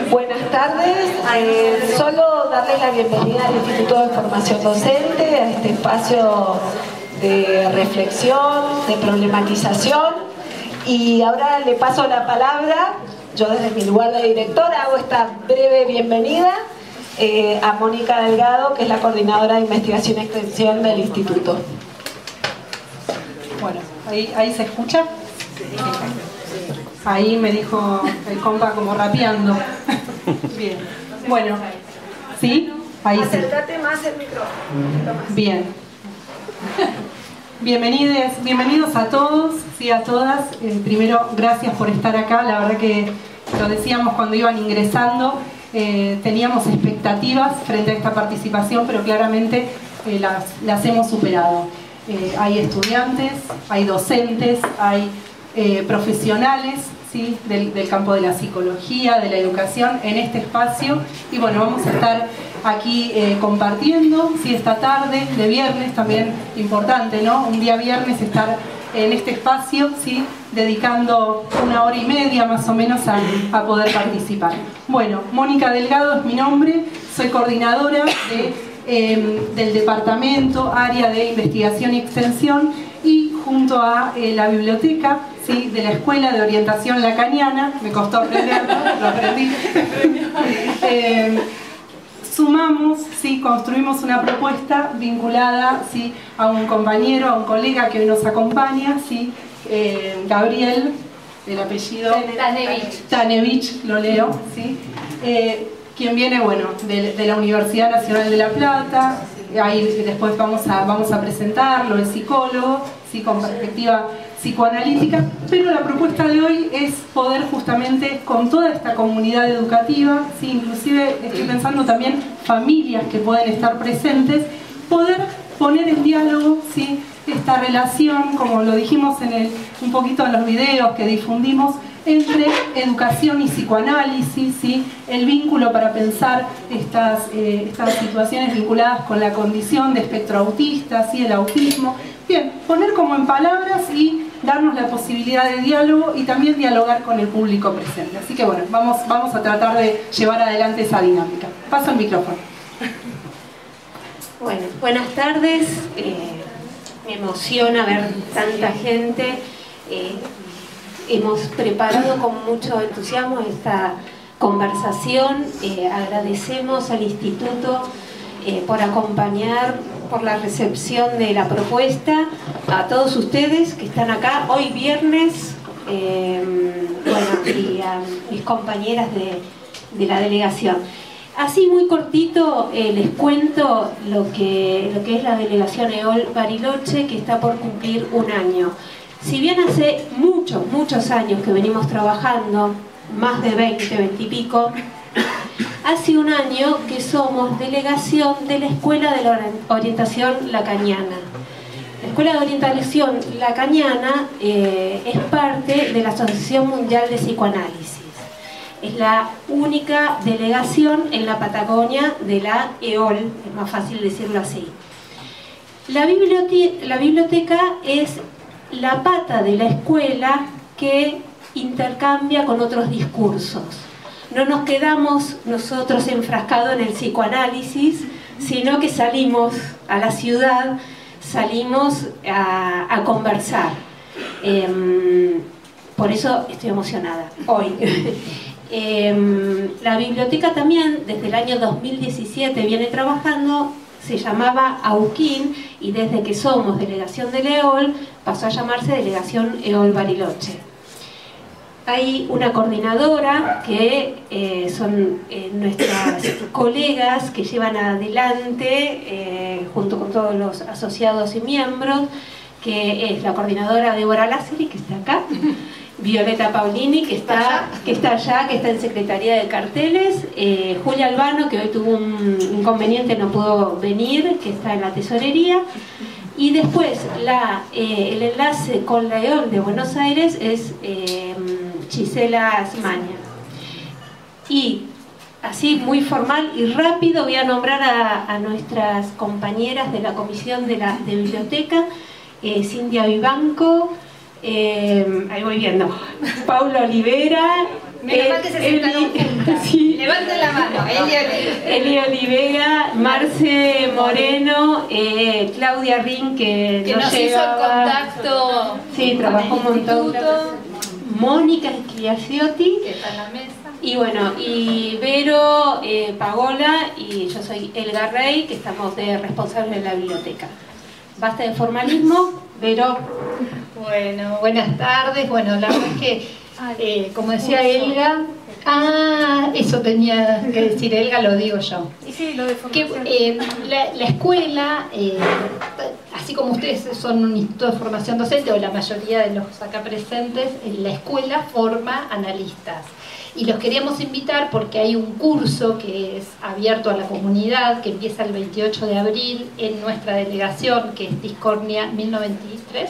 Buenas tardes, solo darles la bienvenida al Instituto de Formación Docente, a este espacio de reflexión, de problematización, y ahora le paso la palabra, yo desde mi lugar de directora hago esta breve bienvenida a Mónica Delgado, que es la coordinadora de investigación y extensión del Instituto. Bueno, ahí se escucha. Ahí me dijo el compa como rapeando. Bien. Bueno, ¿sí? Ahí sí. Acércate más el micrófono. Bien. Bienvenidos a todos, sí, a todas. Primero, gracias por estar acá. La verdad que lo decíamos cuando iban ingresando. Teníamos expectativas frente a esta participación, pero claramente las hemos superado. Hay estudiantes, hay docentes, hay profesionales, ¿sí? del campo de la psicología, de la educación en este espacio, y bueno, vamos a estar aquí compartiendo, ¿sí? Esta tarde de viernes, también importante, ¿no? Un día viernes estar en este espacio, ¿sí? Dedicando 1 hora y media más o menos a poder participar. Bueno, Mónica Delgado es mi nombre, soy coordinadora del departamento, área de investigación y extensión, y junto a la biblioteca, ¿sí? De la Escuela de Orientación Lacaniana, me costó aprenderlo, lo aprendí. Sumamos, ¿sí? Construimos una propuesta vinculada, ¿sí? A un compañero, a un colega que hoy nos acompaña, ¿sí? Gabriel, el apellido Tanevich, lo leo, ¿sí? Quien viene, bueno, de la Universidad Nacional de La Plata. Ahí después vamos a presentarlo, es psicólogo, ¿sí? Con perspectiva psicoanalítica, pero la propuesta de hoy es poder justamente con toda esta comunidad educativa, ¿sí? Inclusive estoy pensando también familias que pueden estar presentes, poder poner en diálogo, ¿sí? Esta relación, como lo dijimos un poquito en los videos que difundimos, entre educación y psicoanálisis, ¿sí? El vínculo para pensar estas situaciones vinculadas con la condición de espectro autista, ¿sí? El autismo. Bien, poner como en palabras y darnos la posibilidad de diálogo y también dialogar con el público presente. Así que bueno, vamos a tratar de llevar adelante esa dinámica. Paso el micrófono. Bueno, buenas tardes. Me emociona ver tanta gente. Hemos preparado con mucho entusiasmo esta conversación. Agradecemos al Instituto por acompañar, por la recepción de la propuesta, a todos ustedes que están acá hoy viernes, bueno, y a mis compañeras de la delegación. Así muy cortito les cuento lo que es la delegación EOL Bariloche, que está por cumplir 1 año. Si bien hace muchos años que venimos trabajando, más de 20 y pico, hace 1 año que somos delegación de la Escuela de la Orientación Lacaniana. La Escuela de Orientación Lacaniana es parte de la Asociación Mundial de Psicoanálisis. Es la única delegación en la Patagonia de la EOL, es más fácil decirlo así. La biblioteca es la pata de la escuela que intercambia con otros discursos. No nos quedamos nosotros enfrascados en el psicoanálisis, sino que salimos a la ciudad, salimos a conversar. Por eso estoy emocionada hoy. La biblioteca también, desde el año 2017, viene trabajando. Se llamaba AUKIN, y desde que somos delegación de EOL pasó a llamarse delegación EOL Bariloche. Hay una coordinadora que son nuestras colegas que llevan adelante, junto con todos los asociados y miembros, que es la coordinadora Débora Lázari, que está acá, Violeta Paulini, que está allá, que está en Secretaría de Carteles, Julia Albano, que hoy tuvo un inconveniente, no pudo venir, que está en la tesorería, y después el enlace con la EOL de Buenos Aires es Gisela Smaña. Y así muy formal y rápido voy a nombrar a nuestras compañeras de la comisión de biblioteca, Cintia Vivanco, ahí voy viendo, Paula Olivera, Menos mal que se sentaron juntas. Sí. Levanten la mano. Eli Olivera, Marce Moreno, Claudia Rin, que nos hizo el contacto. Sí, trabajó un montón. Mónica Schiacciotti, que está en la mesa. Y bueno, y Vero Pagola, y yo soy Elga Rey, que estamos de responsables de la biblioteca. Basta de formalismo, Vero. Bueno, buenas tardes. Bueno, la verdad es que, como decía Elga, eso tenía que decir Elga, lo digo yo. Sí, lo de formación. La escuela, así como ustedes son un instituto de formación docente, o la mayoría de los acá presentes, la escuela forma analistas. Y los queríamos invitar porque hay un curso que es abierto a la comunidad, que empieza el 28 de abril en nuestra delegación, que es Discordia 1019,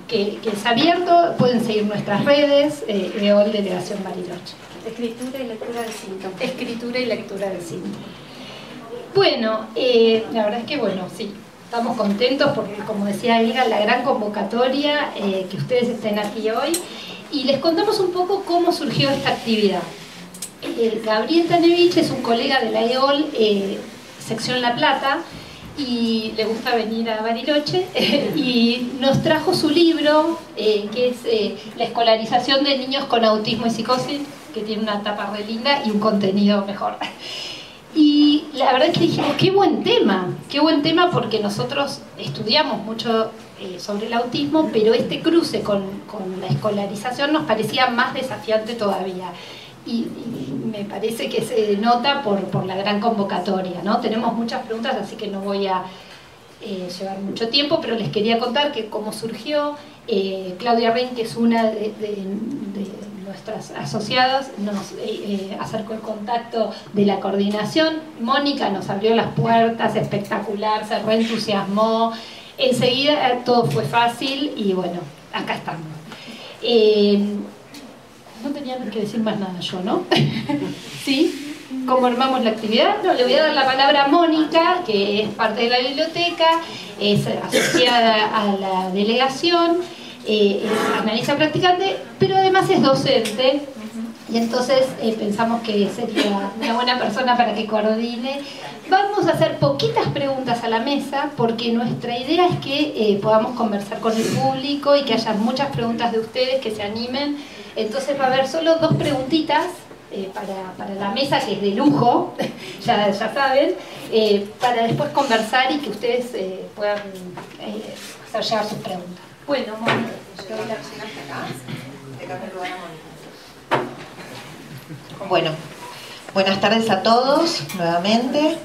que es abierto. Pueden seguir nuestras redes, EOL Delegación Bariloche. Escritura y lectura del síntoma. Escritura y lectura del síntoma. Bueno, la verdad es que bueno, sí. Estamos contentos porque, como decía Elga, la gran convocatoria, que ustedes estén aquí hoy. Y les contamos un poco cómo surgió esta actividad. Gabriel Tanevich es un colega de la EOL, sección La Plata, y le gusta venir a Bariloche, y nos trajo su libro, que es La escolarización de niños con autismo y psicosis, que tiene una tapa re linda y un contenido mejor. Y la verdad es que dijimos, qué buen tema, porque nosotros estudiamos mucho sobre el autismo, pero este cruce con la escolarización nos parecía más desafiante todavía. Y me parece que se nota por la gran convocatoria, ¿no? Tenemos muchas preguntas, así que no voy a llevar mucho tiempo, pero les quería contar que cómo surgió. Claudia Rin, que es una de nuestras asociadas, nos acercó el contacto de la coordinación. Mónica nos abrió las puertas, espectacular, se reentusiasmó. Enseguida todo fue fácil y bueno, acá estamos. No tenía que decir más nada yo, ¿no? ¿Sí? ¿Cómo armamos la actividad? No, le voy a dar la palabra a Mónica, que es parte de la biblioteca, es asociada a la delegación, es analista practicante, pero además es docente, y entonces pensamos que sería una buena persona para que coordine. Vamos a hacer poquitas preguntas a la mesa, porque nuestra idea es que podamos conversar con el público y que haya muchas preguntas de ustedes, que se animen. Entonces va a haber solo 2 preguntitas para la mesa, que es de lujo, ya saben, para después conversar y que ustedes puedan hacer llegar sus preguntas. Bueno, Mónica, yo doy la opción hasta acá. Te cambio el lugar a Mónica. Bueno, buenas tardes a todos nuevamente.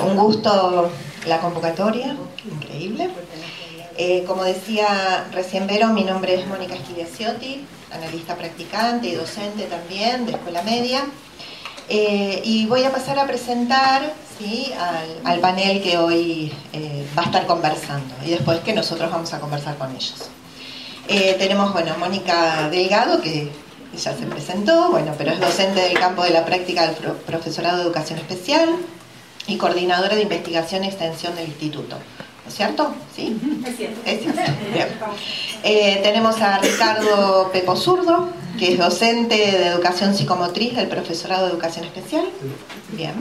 Un gusto la convocatoria, increíble. Como decía recién Vero, mi nombre es Mónica Schiacciotti, analista practicante y docente también de Escuela Media. Y voy a pasar a presentar, ¿sí?, al panel que hoy va a estar conversando, y después que nosotros vamos a conversar con ellos. Tenemos, bueno, Mónica Delgado, que ya se presentó, bueno, pero es docente del campo de la práctica del profesorado de educación especial y coordinadora de investigación y extensión del instituto. ¿No es cierto? ¿Sí? Es cierto. Es cierto. Bien. Tenemos a Ricardo Pepo Zurdo, que es docente de educación psicomotriz del profesorado de educación especial. Bien.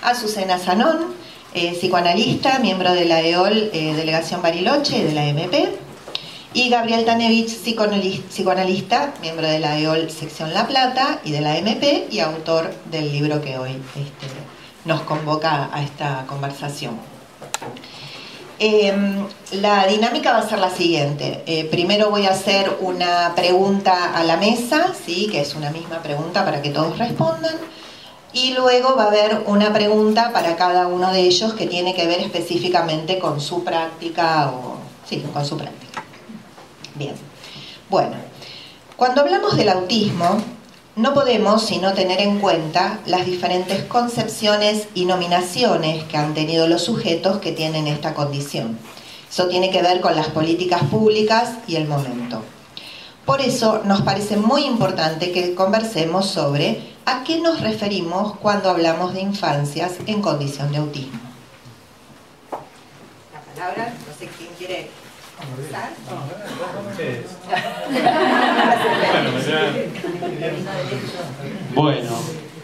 A Azucena Zanón, psicoanalista, miembro de la EOL Delegación Bariloche y de la MP. Y Gabriel Tanevich, psicoanalista, miembro de la EOL Sección La Plata y de la MP, y autor del libro que hoy nos convoca a esta conversación. La dinámica va a ser la siguiente. Primero voy a hacer una pregunta a la mesa, ¿sí?, que es una misma pregunta para que todos respondan, y luego va a haber una pregunta para cada uno de ellos que tiene que ver específicamente con su práctica, con su práctica. Bien. Bueno, cuando hablamos del autismo, no podemos sino tener en cuenta las diferentes concepciones y nominaciones que han tenido los sujetos que tienen esta condición. Eso tiene que ver con las políticas públicas y el momento. Por eso nos parece muy importante que conversemos sobre a qué nos referimos cuando hablamos de infancias en condición de autismo. La palabra, no sé quién quiere Bueno,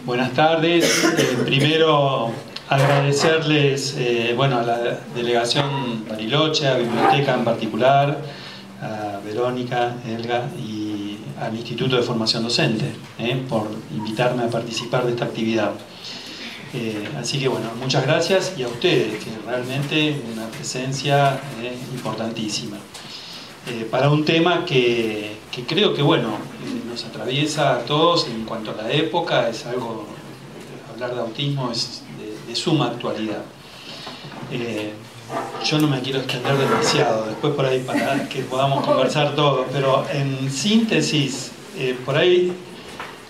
buenas tardes. Primero agradecerles bueno, a la delegación Bariloche, a Biblioteca en particular, a Verónica, Elga y al Instituto de Formación Docente por invitarme a participar de esta actividad. Así que bueno, muchas gracias, y a ustedes, que realmente una presencia importantísima para un tema que creo que bueno, nos atraviesa a todos en cuanto a la época. Es algo, hablar de autismo es de suma actualidad. Yo no me quiero extender demasiado, después por ahí para que podamos conversar todos, pero en síntesis, por ahí,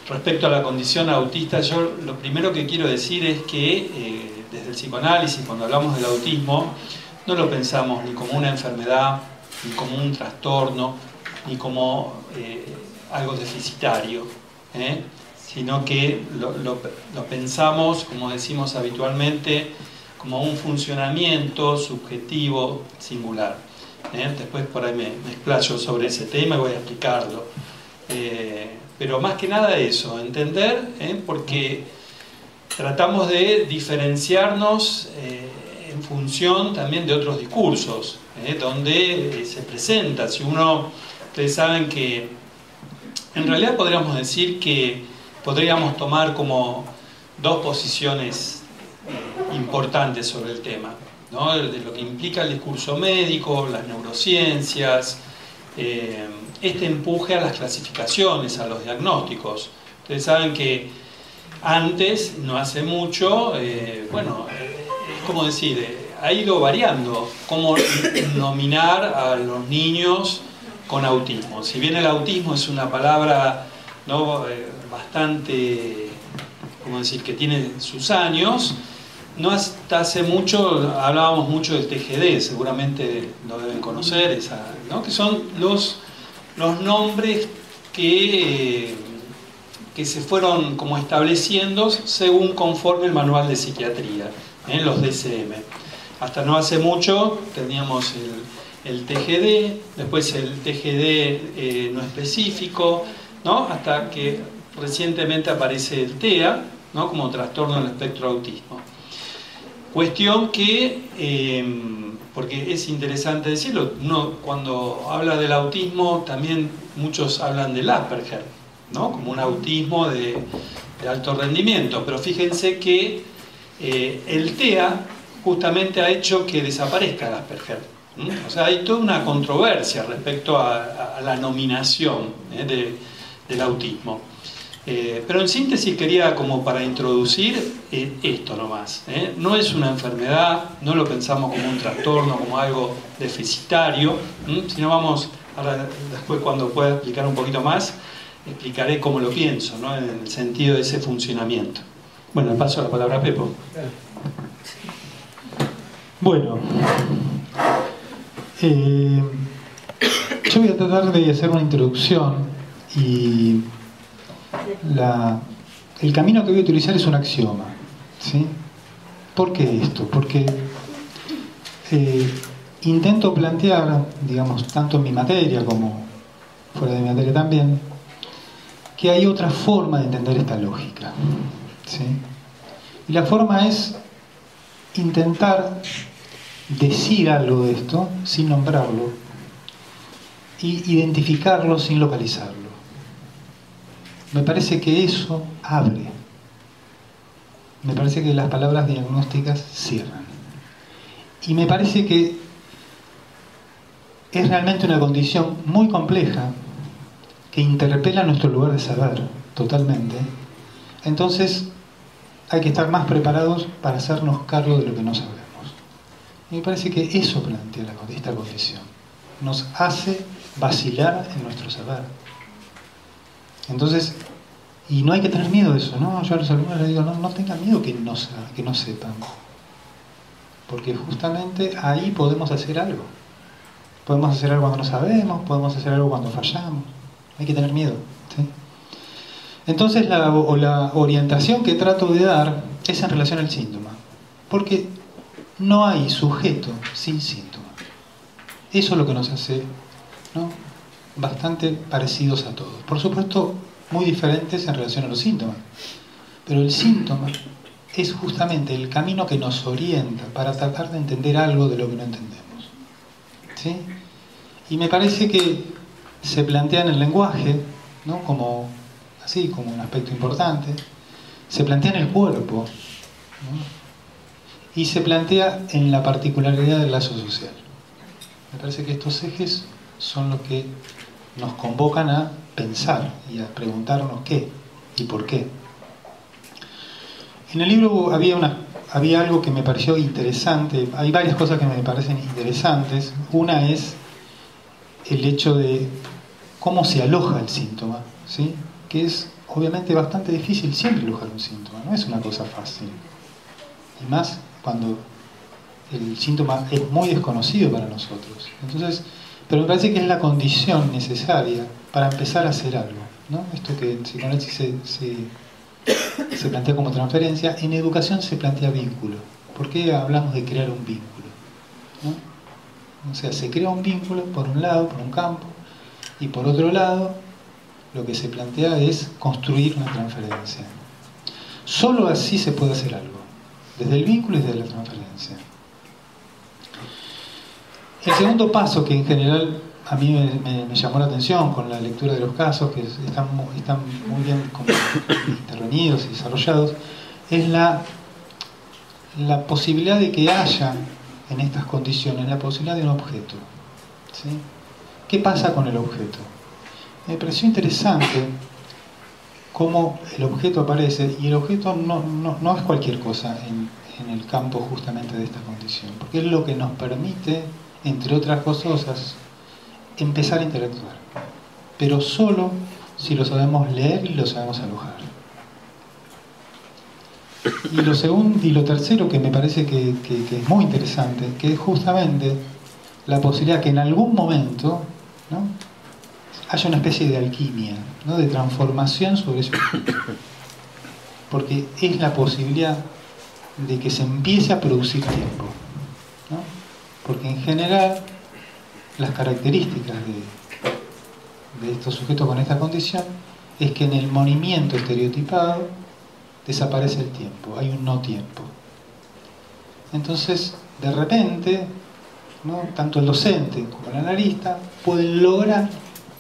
respecto a la condición autista, yo lo primero que quiero decir es que desde el psicoanálisis, cuando hablamos del autismo, no lo pensamos ni como una enfermedad, ni como un trastorno, ni como algo deficitario, sino que lo pensamos, como decimos habitualmente, como un funcionamiento subjetivo singular. Después por ahí me explayo sobre ese tema y voy a explicarlo. Pero más que nada eso, entender, porque tratamos de diferenciarnos en función también de otros discursos, donde se presenta. Si uno, ustedes saben que en realidad podríamos decir que podríamos tomar como dos posiciones importantes sobre el tema, ¿no? De lo que implica el discurso médico, las neurociencias, este empuje a las clasificaciones, a los diagnósticos. Ustedes saben que antes, no hace mucho, bueno, es como decir, ha ido variando cómo nominar a los niños con autismo. Si bien el autismo es una palabra, ¿no?, bastante, como decir, que tiene sus años, no hasta hace mucho hablábamos mucho del TGD, seguramente lo deben conocer, ¿no?, que son los nombres que se fueron como estableciendo según conforme el manual de psiquiatría, los DSM. Hasta no hace mucho teníamos el TGD, después el TGD no específico, ¿no?, hasta que recientemente aparece el TEA, ¿no?, como trastorno del espectro autismo. Cuestión que, porque es interesante decirlo, uno cuando habla del autismo también muchos hablan del Asperger, ¿no?, como un autismo de alto rendimiento, pero fíjense que el TEA justamente ha hecho que desaparezca el Asperger. O sea, hay toda una controversia respecto a la nominación del autismo. Pero en síntesis quería, como para introducir esto nomás. No es una enfermedad, no lo pensamos como un trastorno, como algo deficitario, sino vamos, ahora después cuando pueda explicar un poquito más, explicaré cómo lo pienso, ¿no?, en el sentido de ese funcionamiento. Bueno, le paso la palabra a Pepo. Bueno, yo voy a tratar de hacer una introducción y el camino que voy a utilizar es un axioma, ¿sí? ¿Por qué esto? Porque intento plantear, digamos, tanto en mi materia como fuera de mi materia también, que hay otra forma de entender esta lógica, ¿sí? Y la forma es intentar decir algo de esto sin nombrarlo y identificarlo sin localizarlo. Me parece que eso abre. Me parece que las palabras diagnósticas cierran. Y me parece que es realmente una condición muy compleja que interpela nuestro lugar de saber totalmente. Entonces hay que estar más preparados para hacernos cargo de lo que no sabemos. Y me parece que eso plantea esta condición. Nos hace vacilar en nuestro saber. Entonces, y no hay que tener miedo de eso, ¿no? Yo a los alumnos les digo, no tengan miedo que no sepan. Porque justamente ahí podemos hacer algo. Podemos hacer algo cuando no sabemos, podemos hacer algo cuando fallamos. No hay que tener miedo, ¿sí? Entonces la orientación que trato de dar es en relación al síntoma. Porque no hay sujeto sin síntoma. Eso es lo que nos hace, ¿no?, bastante parecidos a todos. Por supuesto, muy diferentes en relación a los síntomas. Pero el síntoma es justamente el camino que nos orienta para tratar de entender algo de lo que no entendemos, ¿sí? Y me parece que se plantea en el lenguaje, ¿no?, como un aspecto importante, se plantea en el cuerpo, ¿no?, y se plantea en la particularidad del lazo social. Me parece que estos ejes son los que nos convocan a pensar y a preguntarnos qué y por qué. En el libro había algo que me pareció interesante. Hay varias cosas que me parecen interesantes. Una es el hecho de cómo se aloja el síntoma, ¿sí?, que es obviamente bastante difícil siempre alojar un síntoma, no es una cosa fácil. Y más cuando el síntoma es muy desconocido para nosotros. Entonces, pero me parece que es la condición necesaria para empezar a hacer algo, ¿no? Esto que en psicoanálisis se plantea como transferencia, en educación se plantea vínculo. ¿Por qué hablamos de crear un vínculo, ¿no? O sea, se crea un vínculo por un lado, por un campo, y por otro lado, lo que se plantea es construir una transferencia. Solo así se puede hacer algo, desde el vínculo y desde la transferencia. El segundo paso, que en general a mí me llamó la atención con la lectura de los casos, que están muy bien intervenidos y desarrollados, es la posibilidad de que haya en estas condiciones la posibilidad de un objeto, ¿sí? ¿Qué pasa con el objeto? Me pareció interesante cómo el objeto aparece, y el objeto no es cualquier cosa en el campo justamente de esta condición, porque es lo que nos permite, entre otras cosas, empezar a interactuar, pero solo si lo sabemos leer y lo sabemos alojar. Y lo tercero que me parece que es muy interesante, que es justamente la posibilidad que en algún momento, ¿no?, haya una especie de alquimia, ¿no?, de transformación sobre ese objeto, porque es la posibilidad de que se empiece a producir tiempo, ¿no? Porque en general las características de estos sujetos con esta condición es que en el movimiento estereotipado desaparece el tiempo, hay un no tiempo. Entonces, de repente, ¿no?, tanto el docente como el analista pueden lograr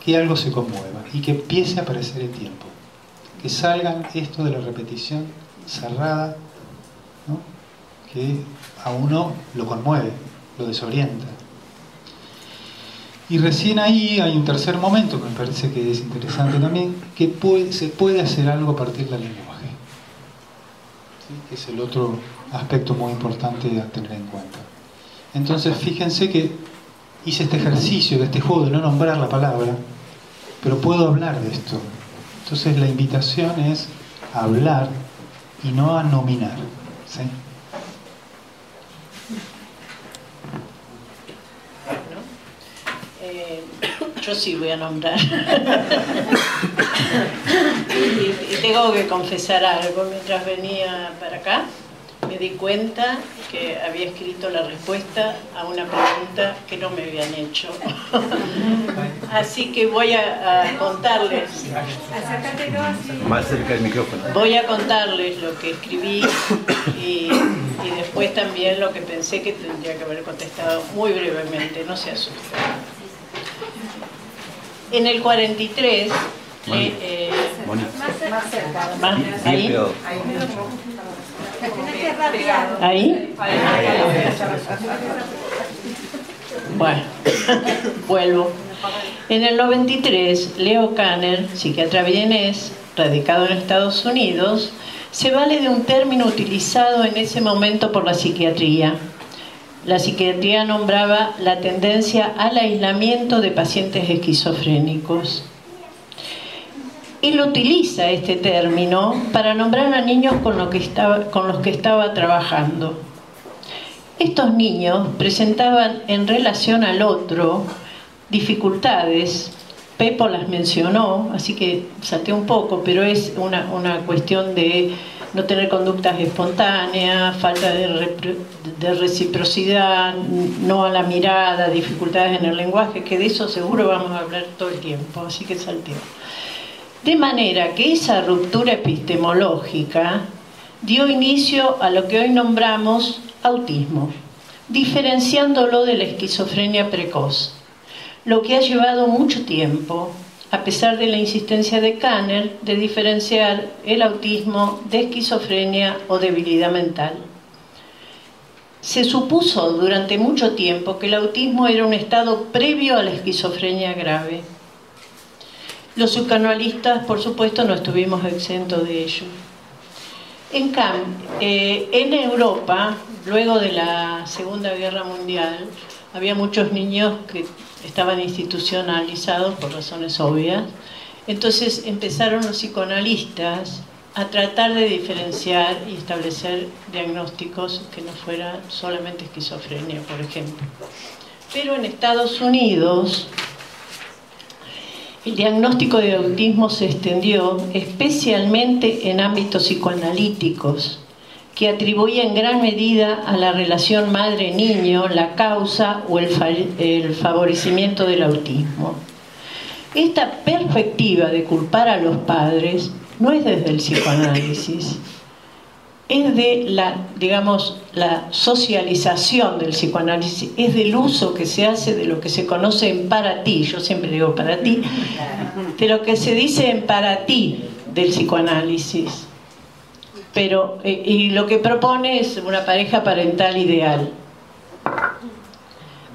que algo se conmueva y que empiece a aparecer el tiempo, que salgan esto de la repetición cerrada, ¿no?, que a uno lo conmueve, lo desorienta. Y recién ahí hay un tercer momento que me parece que es interesante también, que se puede hacer algo a partir del lenguaje, ¿sí?, que es el otro aspecto muy importante a tener en cuenta. Entonces fíjense que hice este ejercicio, de este juego de no nombrar la palabra, pero puedo hablar de esto. Entonces la invitación es a hablar y no a nominar, ¿sí? Yo sí voy a nombrar. y tengo que confesar algo. Mientras venía para acá, me di cuenta que había escrito la respuesta a una pregunta que no me habían hecho. Así que voy a contarles. Más cerca del micrófono. Voy a contarles lo que escribí y después también lo que pensé que tendría que haber contestado muy brevemente. No se asusten. En el 43, ¿ahí? ¿Ahí? Bueno, vuelvo. En el 93, Leo Kanner, psiquiatra vienés, radicado en Estados Unidos, se vale de un término utilizado en ese momento por la psiquiatría. La psiquiatría nombraba la tendencia al aislamiento de pacientes esquizofrénicos. Él utiliza este término para nombrar a niños con los que estaba trabajando. Estos niños presentaban en relación al otro dificultades. Pepo las mencionó, así que salté un poco, pero es una cuestión de no tener conductas espontáneas, falta de reciprocidad, no a la mirada, dificultades en el lenguaje, que de eso seguro vamos a hablar todo el tiempo, así que salteo. De manera que esa ruptura epistemológica dio inicio a lo que hoy nombramos autismo, diferenciándolo de la esquizofrenia precoz, lo que ha llevado mucho tiempo, a pesar de la insistencia de Kanner, de diferenciar el autismo de esquizofrenia o debilidad mental. Se supuso durante mucho tiempo que el autismo era un estado previo a la esquizofrenia grave. Los psicoanalistas, por supuesto, no estuvimos exentos de ello. En cambio, en Europa, luego de la Segunda Guerra Mundial, había muchos niños que estaban institucionalizados por razones obvias. Entonces empezaron los psicoanalistas a tratar de diferenciar y establecer diagnósticos que no fueran solamente esquizofrenia, por ejemplo. Pero en Estados Unidos el diagnóstico de autismo se extendió especialmente en ámbitos psicoanalíticos, que atribuía en gran medida a la relación madre-niño la causa o el favorecimiento del autismo. Esta perspectiva de culpar a los padres no es desde el psicoanálisis, es de la, digamos, la socialización del psicoanálisis, es del uso que se hace de lo que se conoce en para ti, yo siempre digo para ti, de lo que se dice en para ti del psicoanálisis. Pero, y lo que propone es una pareja parental ideal.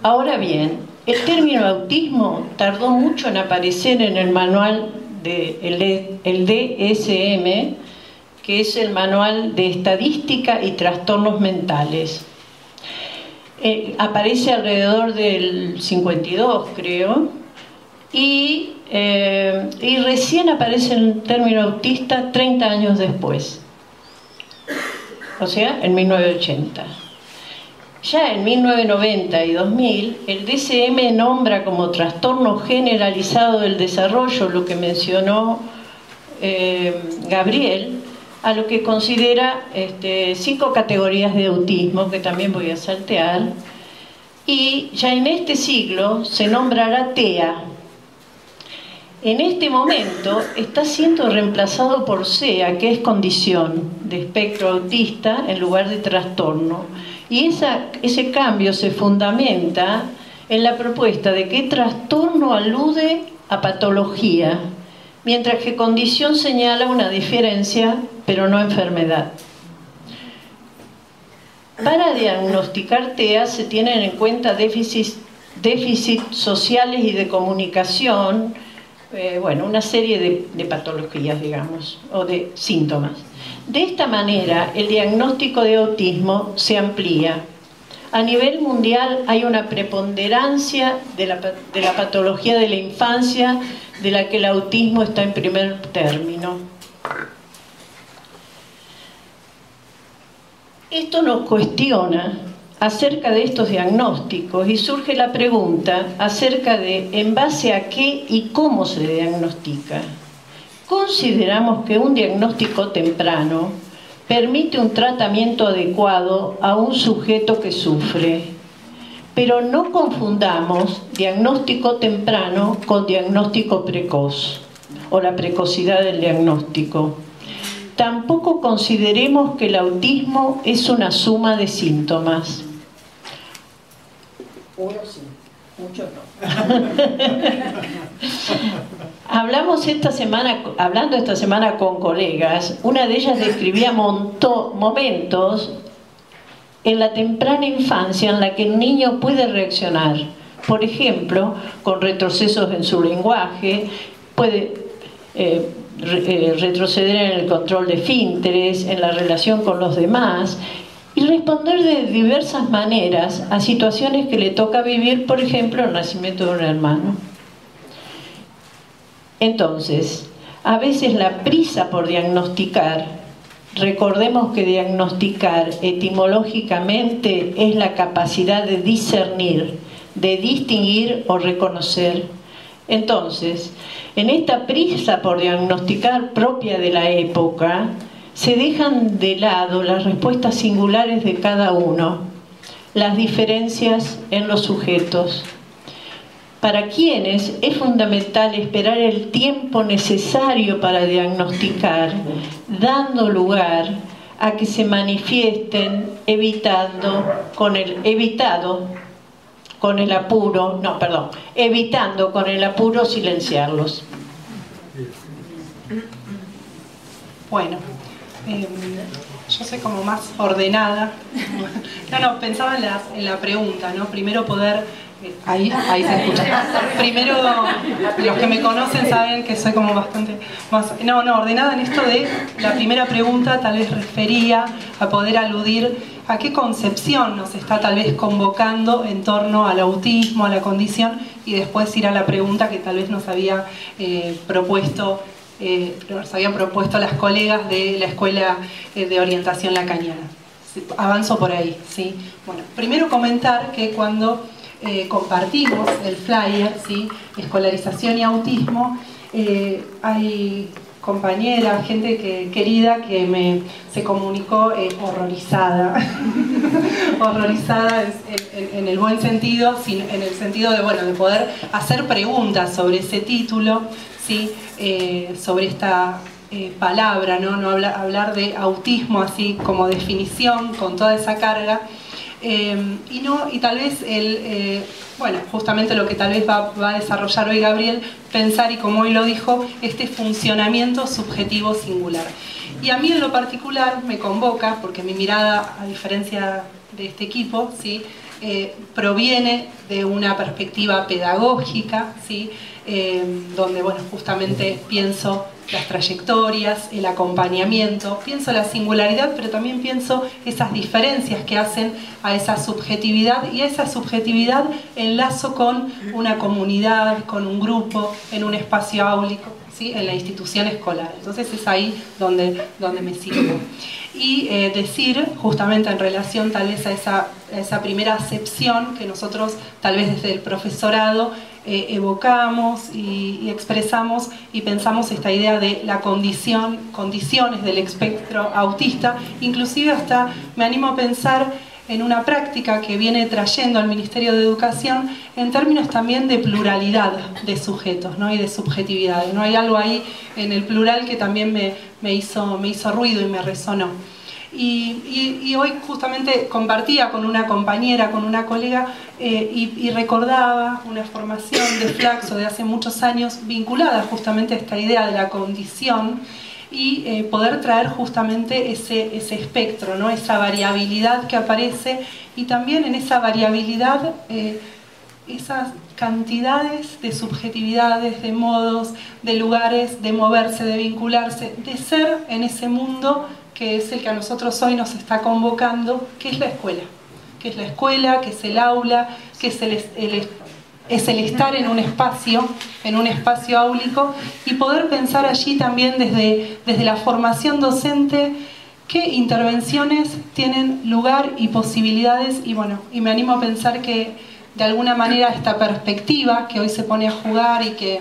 Ahora bien, el término autismo tardó mucho en aparecer en el manual el DSM, que es el Manual de Estadística y Trastornos Mentales. Aparece alrededor del 52, creo, y recién aparece el término autista 30 años después. O sea, en 1980. Ya en 1990 y 2000, el DSM nombra como trastorno generalizado del desarrollo, lo que mencionó Gabriel, a lo que considera 5 categorías de autismo, que también voy a saltear, y ya en este siglo se nombrará TEA. En este momento está siendo reemplazado por SEA, que es condición de espectro autista en lugar de trastorno. Y ese cambio se fundamenta en la propuesta de que trastorno alude a patología, mientras que condición señala una diferencia, pero no enfermedad. Para diagnosticar TEA se tienen en cuenta déficits sociales y de comunicación, bueno, una serie de patologías, digamos, o de síntomas. De esta manera, el diagnóstico de autismo se amplía. A nivel mundial hay una preponderancia de la patología de la infancia, de la que el autismo está en primer término. Esto nos cuestiona acerca de estos diagnósticos y surge la pregunta acerca de en base a qué y cómo se diagnostica. Consideramos que un diagnóstico temprano permite un tratamiento adecuado a un sujeto que sufre, pero no confundamos diagnóstico temprano con diagnóstico precoz o la precocidad del diagnóstico. Tampoco consideremos que el autismo es una suma de síntomas. Uno sí, muchos no. Hablando esta semana con colegas, una de ellas describía momentos en la temprana infancia en la que el niño puede reaccionar. Por ejemplo, con retrocesos en su lenguaje, puede retroceder en el control de esfínteres, en la relación con los demás, y responder de diversas maneras a situaciones que le toca vivir, por ejemplo, el nacimiento de un hermano. Entonces, a veces la prisa por diagnosticar, recordemos que diagnosticar etimológicamente es la capacidad de discernir, de distinguir o reconocer. Entonces, en esta prisa por diagnosticar propia de la época, se dejan de lado las respuestas singulares de cada uno, las diferencias en los sujetos, para quienes es fundamental esperar el tiempo necesario para diagnosticar, dando lugar a que se manifiesten, evitando con el apuro silenciarlos. Bueno, yo soy como más ordenada. Pensaba en la pregunta, ¿no? Primero poder... Ahí se escucha. Primero, los que me conocen saben que soy como bastante más... ordenada en esto de la primera pregunta, tal vez refería a poder aludir a qué concepción nos está tal vez convocando en torno al autismo, a la condición, y después ir a la pregunta que tal vez nos habían propuesto las colegas de la Escuela de Orientación Lacaniana. Avanzo por ahí, ¿sí? Bueno, primero comentar que cuando compartimos el flyer, ¿sí? Escolarización y autismo, hay compañera, gente querida que se comunicó horrorizada. Horrorizada en el buen sentido, en el sentido de poder hacer preguntas sobre ese título, ¿sí? Sobre esta palabra, ¿no? Hablar de autismo así como definición, con toda esa carga. Y tal vez justamente lo que tal vez va a desarrollar hoy Gabriel, pensar, y como hoy lo dijo, este funcionamiento subjetivo singular. Y a mí en lo particular me convoca, porque mi mirada, a diferencia de este equipo, ¿sí? Proviene de una perspectiva pedagógica, ¿sí? Donde justamente pienso las trayectorias, el acompañamiento, pienso la singularidad, pero también pienso esas diferencias que hacen a esa subjetividad, y a esa subjetividad enlazo con una comunidad, con un grupo, en un espacio áulico, ¿sí? En la institución escolar. Entonces es ahí donde me sirvo. Y decir, justamente en relación tal vez a esa primera acepción que nosotros tal vez desde el profesorado evocamos y expresamos y pensamos esta idea de la condiciones del espectro autista, inclusive hasta me animo a pensar en una práctica que viene trayendo el Ministerio de Educación en términos también de pluralidad de sujetos, ¿no? Y de subjetividades, ¿no? Hay algo ahí en el plural que también me hizo ruido y me resonó. Y hoy justamente compartía con una compañera, con una colega, y recordaba una formación de Flaxo de hace muchos años vinculada justamente a esta idea de la condición, y poder traer justamente ese espectro, ¿no? Esa variabilidad que aparece, y también en esa variabilidad esas cantidades de subjetividades, de modos, de lugares, de moverse, de vincularse, de ser en ese mundo que es el que a nosotros hoy nos está convocando, que es la escuela. Que es la escuela, que es el aula, que es el estar en un espacio áulico, y poder pensar allí también desde la formación docente qué intervenciones tienen lugar y posibilidades, y me animo a pensar que de alguna manera esta perspectiva que hoy se pone a jugar y que,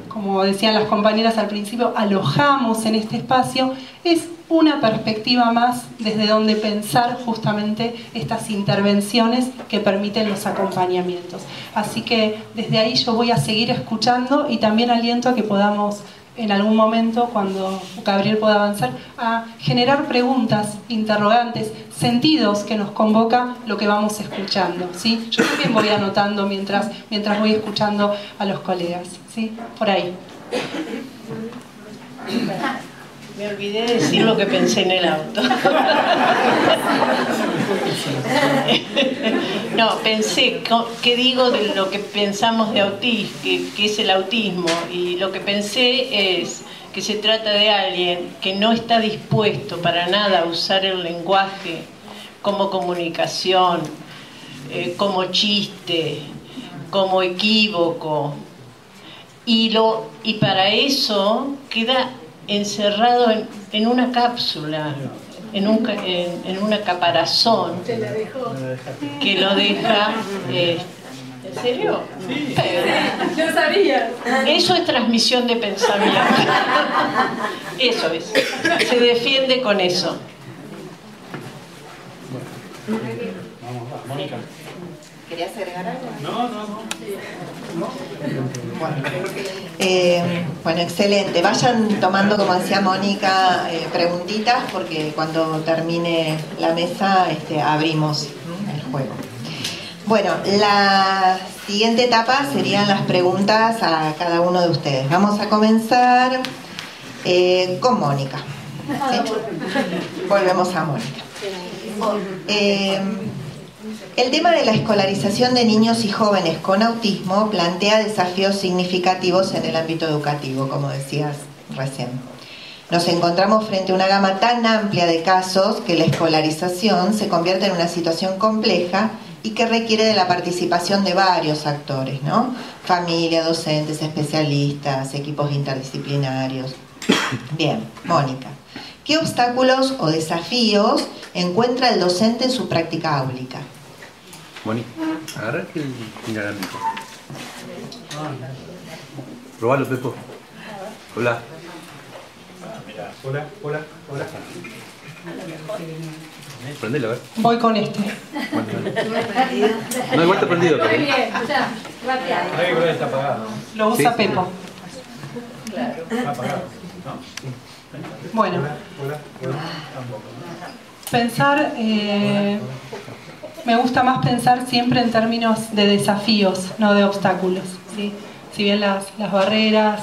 como decían las compañeras al principio, alojamos en este espacio, es una perspectiva más desde donde pensar justamente estas intervenciones que permiten los acompañamientos. Así que desde ahí yo voy a seguir escuchando, y también aliento a que podamos en algún momento, cuando Gabriel pueda avanzar, a generar preguntas, interrogantes, sentidos que nos convoca lo que vamos escuchando, ¿sí? Yo también voy anotando mientras voy escuchando a los colegas, ¿sí? Por ahí. Me olvidé de decir lo que pensé en el auto. No, pensé, ¿qué digo de lo que pensamos de autismo, que es el autismo? Y lo que pensé es que se trata de alguien que no está dispuesto para nada a usar el lenguaje como comunicación, como chiste, como equívoco. Y para eso queda encerrado en una cápsula, en una caparazón que lo deja ¿En serio? Sí. Yo sabía. Eso es transmisión de pensamiento. Eso es. Se defiende con eso. Vamos, Mónica. ¿Querías agregar algo? No. Bueno, excelente. Vayan tomando, como decía Mónica, preguntitas, porque cuando termine la mesa abrimos el juego. Bueno, la siguiente etapa serían las preguntas a cada uno de ustedes. Vamos a comenzar con Mónica. ¿Sí? Volvemos a Mónica. El tema de la escolarización de niños y jóvenes con autismo plantea desafíos significativos en el ámbito educativo, como decías recién. Nos encontramos frente a una gama tan amplia de casos que la escolarización se convierte en una situación compleja y que requiere de la participación de varios actores, ¿no? Familia, docentes, especialistas, equipos interdisciplinarios. Bien, Mónica, ¿qué obstáculos o desafíos encuentra el docente en su práctica áulica? Mónica, agarra el inalámbrico. Probalo, Pepo. Hola. Mira, hola. Prendelo, a ver. Voy con este. No, igual está prendido. Muy bien, ya, rápido. Ahí por ahí está apagado. Lo usa Sí. Pepo. Está apagado. ¿No? Bueno, Hola. Tampoco. pensar, me gusta más pensar siempre en términos de desafíos, no de obstáculos, ¿sí? Si bien las barreras,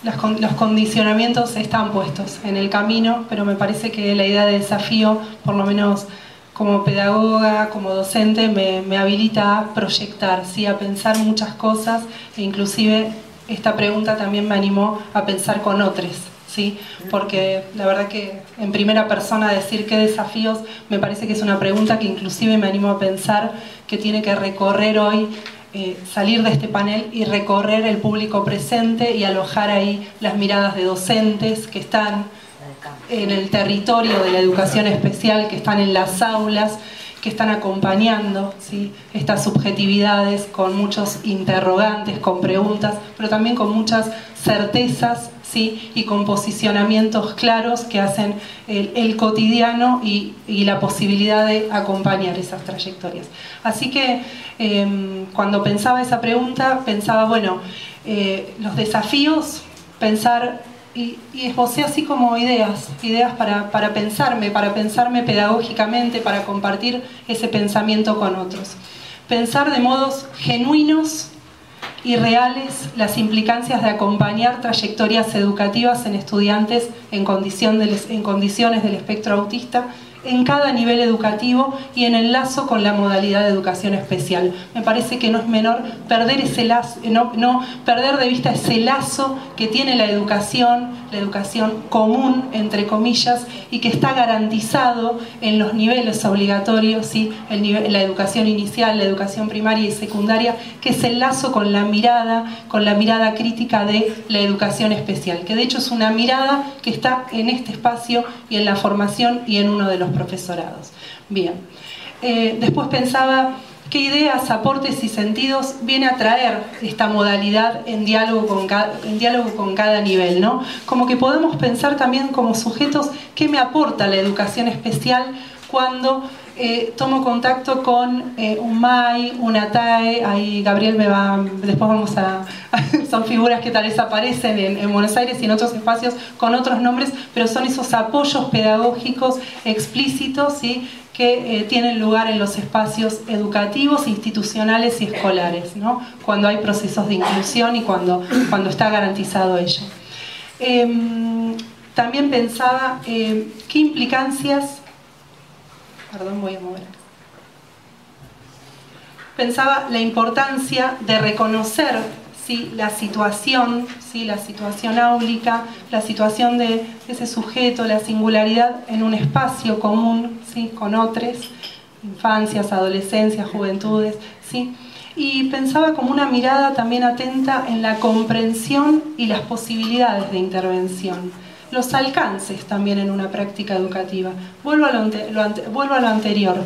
los condicionamientos están puestos en el camino, pero me parece que la idea de desafío, por lo menos como pedagoga, como docente, me habilita a proyectar, ¿sí? A pensar muchas cosas, e inclusive esta pregunta también me animó a pensar con otros, ¿sí? Porque la verdad que en primera persona decir qué desafíos me parece que es una pregunta que inclusive me animo a pensar que tiene que recorrer hoy, salir de este panel y recorrer el público presente y alojar ahí las miradas de docentes que están en el territorio de la educación especial, que están en las aulas, que están acompañando, ¿sí? Estas subjetividades con muchos interrogantes, con preguntas, pero también con muchas certezas, ¿sí? Y con posicionamientos claros que hacen el cotidiano y la posibilidad de acompañar esas trayectorias. Así que cuando pensaba esa pregunta, pensaba, bueno, los desafíos, pensar, y esbocé así como ideas para pensarme pedagógicamente, para compartir ese pensamiento con otros. Pensar de modos genuinos y reales las implicancias de acompañar trayectorias educativas en estudiantes en condiciones del espectro autista en cada nivel educativo y en el lazo con la modalidad de educación especial. Me parece que no es menor perder ese lazo, no perder de vista ese lazo que tiene la educación común, entre comillas, y que está garantizado en los niveles obligatorios, ¿sí? La educación inicial, la educación primaria y secundaria, que es el lazo con la mirada crítica de la educación especial, que de hecho es una mirada que está en este espacio y en la formación y en uno de los profesorados. Bien, después pensaba qué ideas, aportes y sentidos viene a traer esta modalidad en diálogo con cada nivel, ¿no? Como que podemos pensar también como sujetos qué me aporta la educación especial cuando tomo contacto con un MAI, una TAE, ahí Gabriel después vamos a son figuras que tal vez aparecen en Buenos Aires y en otros espacios con otros nombres, pero son esos apoyos pedagógicos explícitos, ¿sí? Que tienen lugar en los espacios educativos, institucionales y escolares, ¿no? Cuando hay procesos de inclusión y cuando está garantizado ello. También pensaba qué implicancias... Perdón, voy a mover. Pensaba la importancia de reconocer, ¿sí? La situación áulica, la situación de ese sujeto, la singularidad en un espacio común, ¿sí? Con otros, infancias, adolescencias, juventudes, ¿sí? Y pensaba como una mirada también atenta en la comprensión y las posibilidades de intervención. Los alcances también en una práctica educativa. Vuelvo a lo anterior.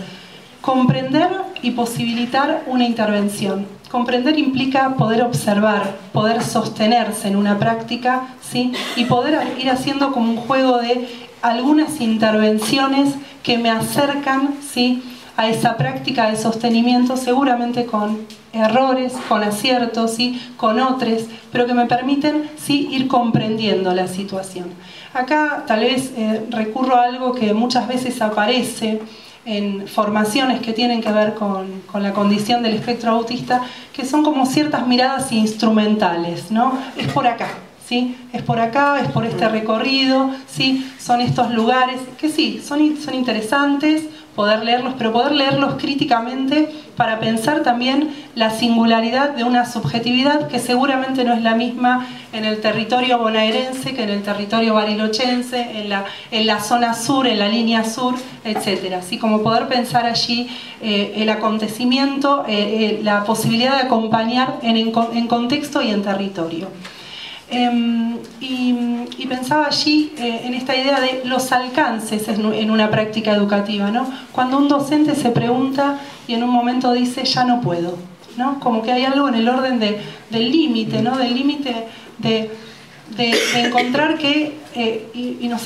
comprender y posibilitar una intervención. Comprender implica poder observar, poder sostenerse en una práctica, ¿sí? Y poder ir haciendo como un juego de algunas intervenciones que me acercan, ¿sí?, a esa práctica de sostenimiento, seguramente con errores, con aciertos, ¿sí?, con otros, pero que me permiten, ¿sí?, ir comprendiendo la situación. Acá tal vez recurro a algo que muchas veces aparece en formaciones que tienen que ver con la condición del espectro autista, que son como ciertas miradas instrumentales, ¿no? Es por acá, ¿sí? Es por acá, es por este recorrido, ¿sí? Son estos lugares que sí, son interesantes poder leerlos, pero poder leerlos críticamente para pensar también la singularidad de una subjetividad que seguramente no es la misma en el territorio bonaerense que en el territorio barilochense, en la zona sur, en la línea sur, etc. Así como poder pensar allí el acontecimiento, la posibilidad de acompañar en contexto y en territorio. Y pensaba allí en esta idea de los alcances en una práctica educativa, ¿no? Cuando un docente se pregunta y en un momento dice ya no puedo, ¿no? Como que hay algo en el orden del límite, ¿no? Del límite de encontrar que, y nos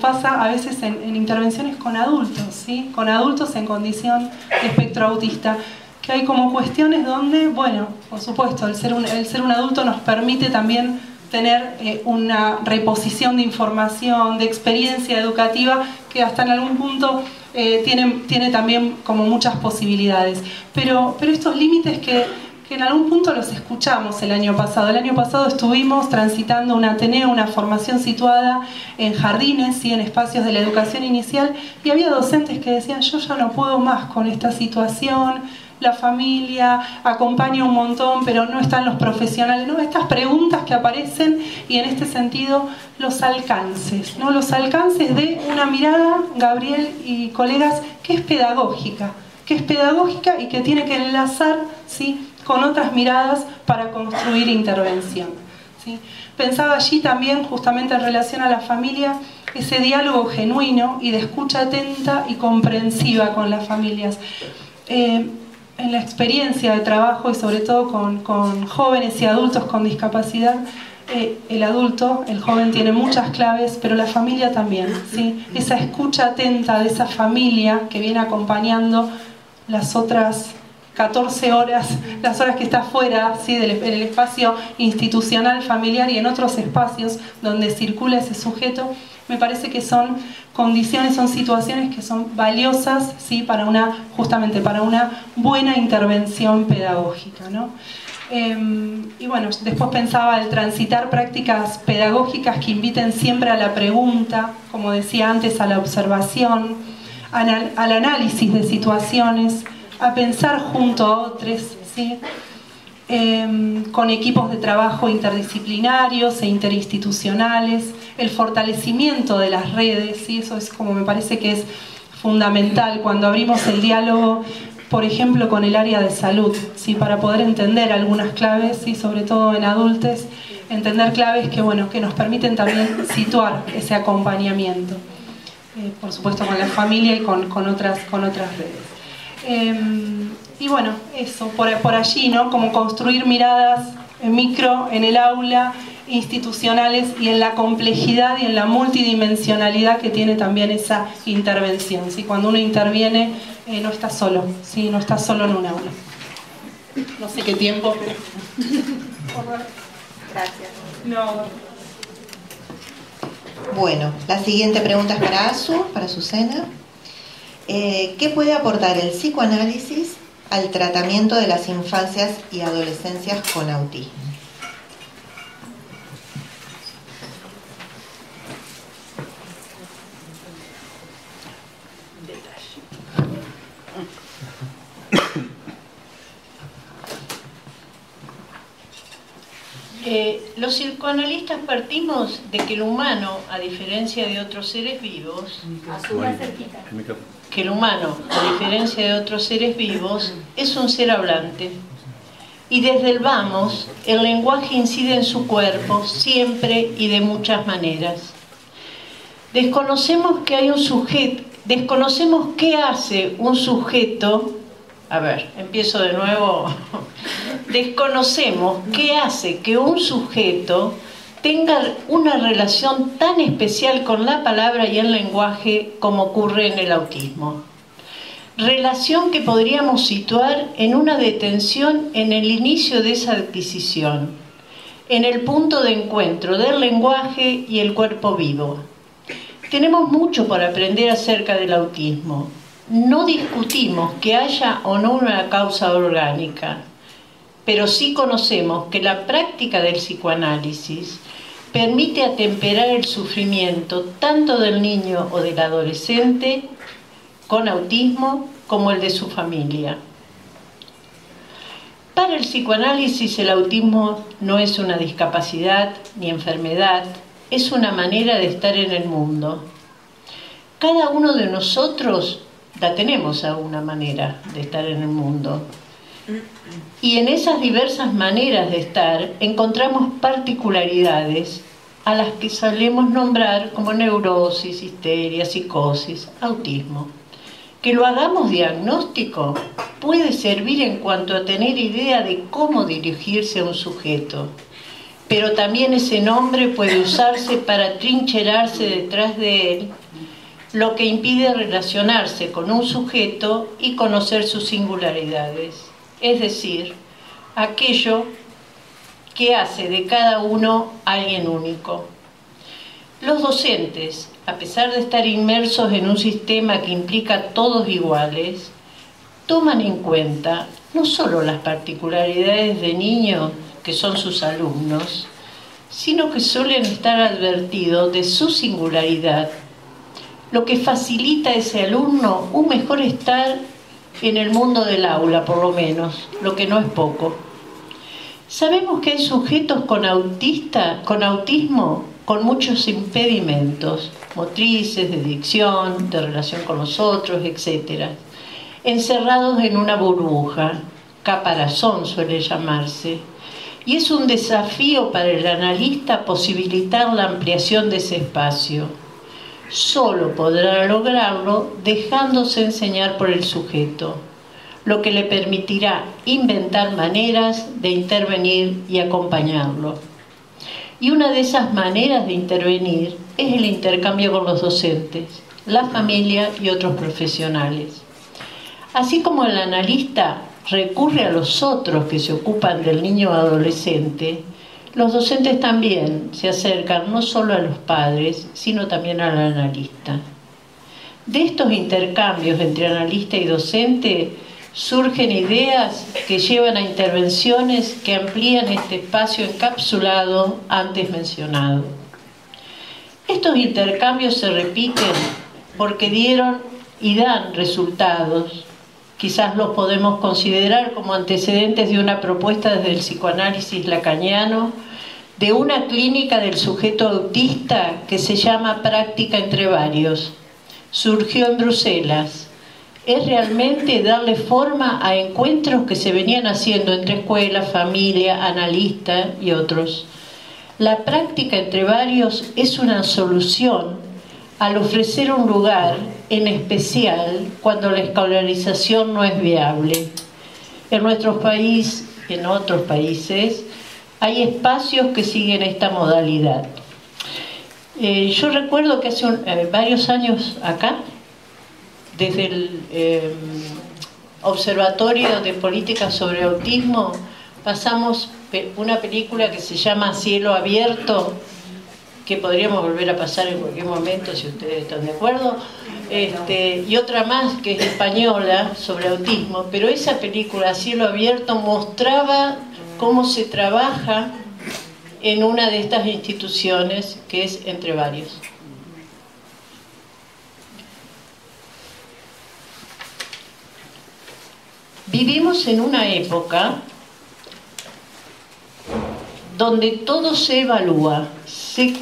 pasa a veces en intervenciones con adultos, ¿sí? Con adultos en condición de espectro autista, que hay como cuestiones donde, bueno, por supuesto, el ser un adulto nos permite también tener una reposición de información, de experiencia educativa, que hasta en algún punto tiene también como muchas posibilidades. Pero estos límites que en algún punto los escuchamos el año pasado. El año pasado estuvimos transitando un Ateneo, una formación situada en jardines, ¿sí?, en espacios de la educación inicial, y había docentes que decían, yo ya no puedo más con esta situación, la familia acompaña un montón, pero no están los profesionales, ¿no? Estas preguntas que aparecen, y en este sentido los alcances, ¿no? Los alcances de una mirada, Gabriel y colegas, que es pedagógica y que tiene que enlazar, ¿sí?, con otras miradas para construir intervención, ¿sí? Pensaba allí también, justamente en relación a la familia, ese diálogo genuino y de escucha atenta y comprensiva con las familias. En la experiencia de trabajo y sobre todo con jóvenes y adultos con discapacidad, el joven tiene muchas claves, pero la familia también, ¿sí? Esa escucha atenta de esa familia que viene acompañando las otras 14 horas, las horas que está fuera, ¿sí?, en el espacio institucional, familiar y en otros espacios donde circula ese sujeto, me parece que son condiciones, son situaciones que son valiosas, ¿sí?, justamente para una buena intervención pedagógica, ¿no? Y bueno, después pensaba el transitar prácticas pedagógicas que inviten siempre a la pregunta, como decía antes, a la observación, al análisis de situaciones, a pensar junto a otros, ¿sí?, con equipos de trabajo interdisciplinarios e interinstitucionales, el fortalecimiento de las redes, ¿sí? Eso es como me parece que es fundamental cuando abrimos el diálogo, por ejemplo, con el área de salud, ¿sí?, para poder entender algunas claves, ¿sí?, sobre todo en adultos, entender claves que, bueno, que nos permiten también situar ese acompañamiento, por supuesto con la familia y con otras redes. Y bueno, eso, por allí, ¿no? Como construir miradas micro en el aula, institucionales y en la complejidad y en la multidimensionalidad que tiene también esa intervención, ¿sí? Cuando uno interviene no está solo, ¿sí? No está solo en un aula. No sé qué tiempo, pero... Gracias. No. Bueno, la siguiente pregunta es para Azucena. ¿Qué puede aportar el psicoanálisis al tratamiento de las infancias y adolescencias con autismo? Los psicoanalistas partimos de que el humano, a diferencia de otros seres vivos, es un ser hablante. Y desde el vamos, el lenguaje incide en su cuerpo siempre y de muchas maneras. Desconocemos que hay un sujeto, Desconocemos qué hace un sujeto, a ver, empiezo de nuevo, desconocemos qué hace que un sujeto tenga una relación tan especial con la palabra y el lenguaje como ocurre en el autismo. Relación que podríamos situar en una detención en el inicio de esa adquisición, en el punto de encuentro del lenguaje y el cuerpo vivo. Tenemos mucho por aprender acerca del autismo. No discutimos que haya o no una causa orgánica, pero sí conocemos que la práctica del psicoanálisis permite atemperar el sufrimiento tanto del niño o del adolescente con autismo como el de su familia. Para el psicoanálisis, el autismo no es una discapacidad ni enfermedad, es una manera de estar en el mundo. Cada uno de nosotros la tenemos a una manera de estar en el mundo. Y en esas diversas maneras de estar encontramos particularidades a las que solemos nombrar como neurosis, histeria, psicosis, autismo. Que lo hagamos diagnóstico puede servir en cuanto a tener idea de cómo dirigirse a un sujeto, pero también ese nombre puede usarse para trincherarse detrás de él, lo que impide relacionarse con un sujeto y conocer sus singularidades, es decir, aquello que hace de cada uno alguien único. Los docentes, a pesar de estar inmersos en un sistema que implica a todos iguales, toman en cuenta no solo las particularidades de niños que son sus alumnos, sino que suelen estar advertidos de su singularidad, lo que facilita a ese alumno un mejor estar en el mundo del aula, por lo menos, lo que no es poco. Sabemos que hay sujetos con autismo con muchos impedimentos, motrices, de dicción, de relación con los otros, etc., encerrados en una burbuja, caparazón suele llamarse, y es un desafío para el analista posibilitar la ampliación de ese espacio. Solo podrá lograrlo dejándose enseñar por el sujeto, lo que le permitirá inventar maneras de intervenir y acompañarlo. Y una de esas maneras de intervenir es el intercambio con los docentes, la familia y otros profesionales. Así como el analista recurre a los otros que se ocupan del niño o adolescente, los docentes también se acercan no solo a los padres, sino también al analista. De estos intercambios entre analista y docente surgen ideas que llevan a intervenciones que amplían este espacio encapsulado antes mencionado. Estos intercambios se repiten porque dieron y dan resultados. Quizás los podemos considerar como antecedentes de una propuesta desde el psicoanálisis lacaniano, de una clínica del sujeto autista que se llama Práctica entre Varios. Surgió en Bruselas. Es realmente darle forma a encuentros que se venían haciendo entre escuela, familia, analista y otros. La práctica entre varios es una solución al ofrecer un lugar, en especial cuando la escolarización no es viable. En nuestro país y en otros países hay espacios que siguen esta modalidad. Yo recuerdo que hace varios años acá, desde el Observatorio de Políticas sobre Autismo, pasamos una película que se llama Cielo Abierto, que podríamos volver a pasar en cualquier momento si ustedes están de acuerdo, y otra más que es española sobre autismo, pero esa película Cielo Abierto mostraba cómo se trabaja en una de estas instituciones que es Entre Varios. Vivimos en una época donde todo se evalúa, se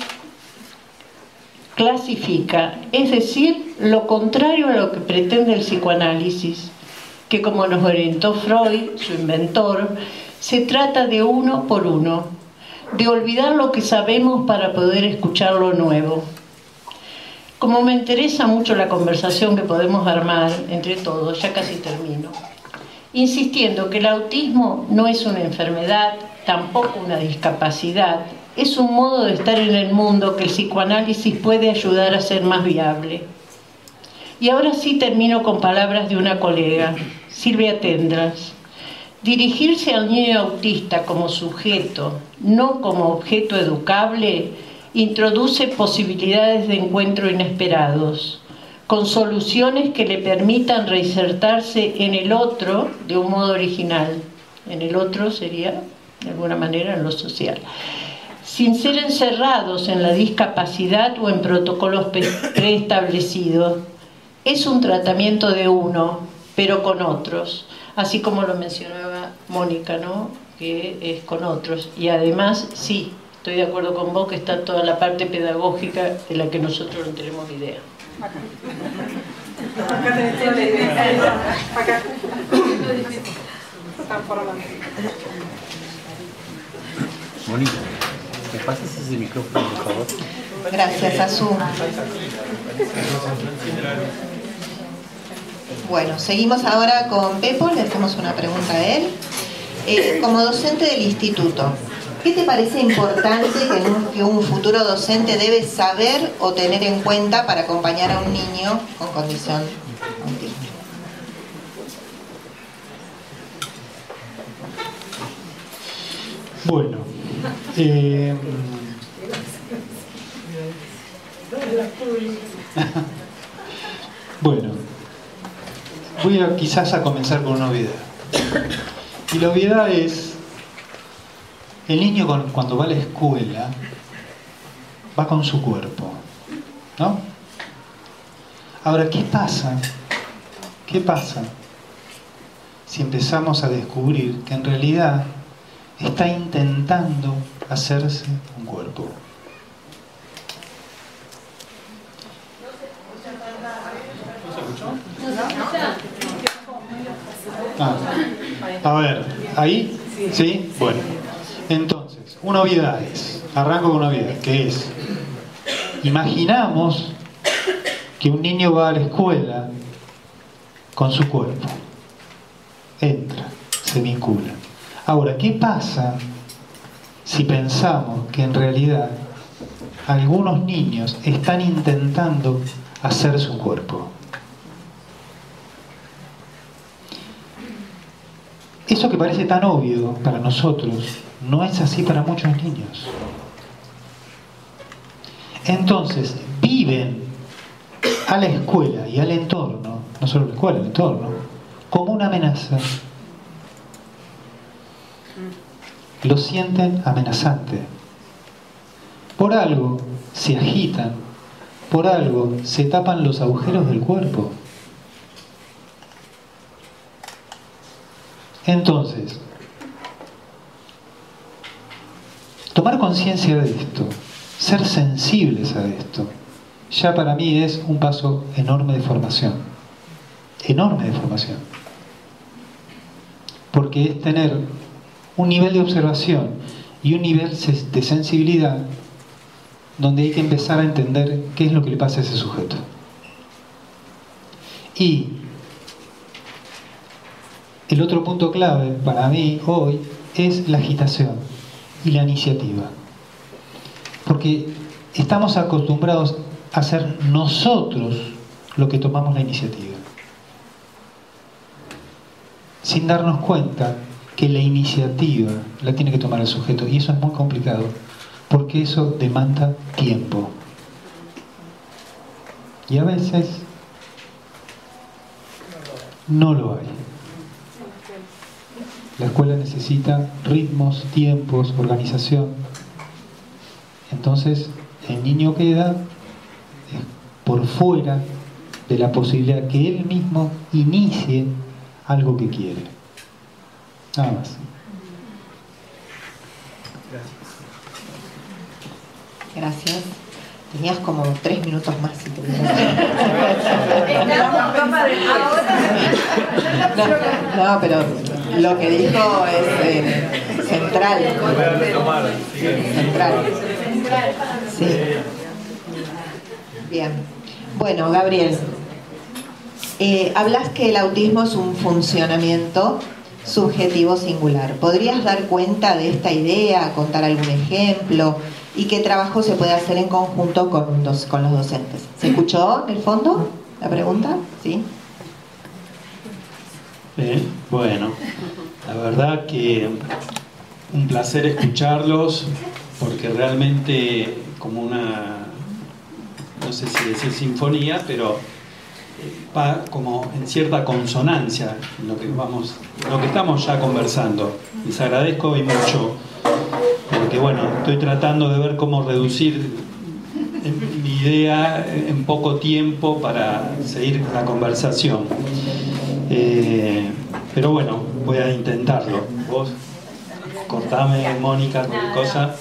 clasifica, es decir, lo contrario a lo que pretende el psicoanálisis, que como nos orientó Freud, su inventor, se trata de uno por uno, de olvidar lo que sabemos para poder escuchar lo nuevo. Como me interesa mucho la conversación que podemos armar entre todos, ya casi termino, insistiendo que el autismo no es una enfermedad, tampoco una discapacidad, es un modo de estar en el mundo que el psicoanálisis puede ayudar a ser más viable. Y ahora sí termino con palabras de una colega, Silvia Tendras. Dirigirse al niño autista como sujeto, no como objeto educable, introduce posibilidades de encuentro inesperados, con soluciones que le permitan reinsertarse en el otro de un modo original. En el otro sería, de alguna manera, en lo social. Sin ser encerrados en la discapacidad o en protocolos preestablecidos. Es un tratamiento de uno, pero con otros. Así como lo mencionaba Mónica, ¿no? Que es con otros. Y además, sí, estoy de acuerdo con vos que está toda la parte pedagógica de la que nosotros no tenemos idea. Acá tenés toda la idea. Acá. Están formando. Mónica, ¿me pasas ese micrófono, por favor? Gracias, Azú. Bueno, seguimos ahora con Pepo, le hacemos una pregunta a él. Como docente del instituto, ¿qué te parece importante que un futuro docente debe saber o tener en cuenta para acompañar a un niño con condición autista? Bueno, bueno, voy a quizás a comenzar con una obviedad. Y la obviedad es, el niño cuando va a la escuela, va con su cuerpo, ¿no? Ahora, ¿qué pasa? ¿Qué pasa si empezamos a descubrir que en realidad está intentando hacerse un cuerpo? A ver, ¿ahí? ¿Sí? Bueno, entonces, una obviedad es, arranco con una obviedad, que es, imaginamos que un niño va a la escuela con su cuerpo, entra, se vincula. Ahora, ¿qué pasa si pensamos que en realidad algunos niños están intentando hacer su cuerpo? Eso que parece tan obvio para nosotros, no es así para muchos niños. Entonces, viven a la escuela y al entorno, no solo la escuela, el entorno, como una amenaza. Lo sienten amenazante. Por algo se agitan, por algo se tapan los agujeros del cuerpo. Entonces, tomar conciencia de esto, ser sensibles a esto, ya para mí es un paso enorme de formación. Enorme de formación. Porque es tener un nivel de observación y un nivel de sensibilidad donde hay que empezar a entender qué es lo que le pasa a ese sujeto. Y el otro punto clave para mí hoy es la agitación y la iniciativa. Porque estamos acostumbrados a ser nosotros los que tomamos la iniciativa. Sin darnos cuenta que la iniciativa la tiene que tomar el sujeto. Y eso es muy complicado, porque eso demanda tiempo. Y a veces no lo hay. La escuela necesita ritmos, tiempos, organización. Entonces, el niño queda por fuera de la posibilidad que él mismo inicie algo que quiere. Nada más. Gracias. Tenías como 3 minutos más si te no, pero lo que dijo es central. Central. Sí. Bien. Bueno, Gabriel, hablas que el autismo es un funcionamiento subjetivo singular. ¿Podrías dar cuenta de esta idea, contar algún ejemplo y qué trabajo se puede hacer en conjunto con los docentes? ¿Se escuchó en el fondo la pregunta? ¿Sí? Bueno, la verdad que un placer escucharlos, porque realmente como una, no sé si decir sinfonía, pero va como en cierta consonancia en lo que estamos ya conversando. Les agradezco y mucho, porque bueno, estoy tratando de ver cómo reducir mi idea en poco tiempo para seguir la conversación. Pero bueno, voy a intentarlo. Vos cortame, Mónica, cualquier cosa.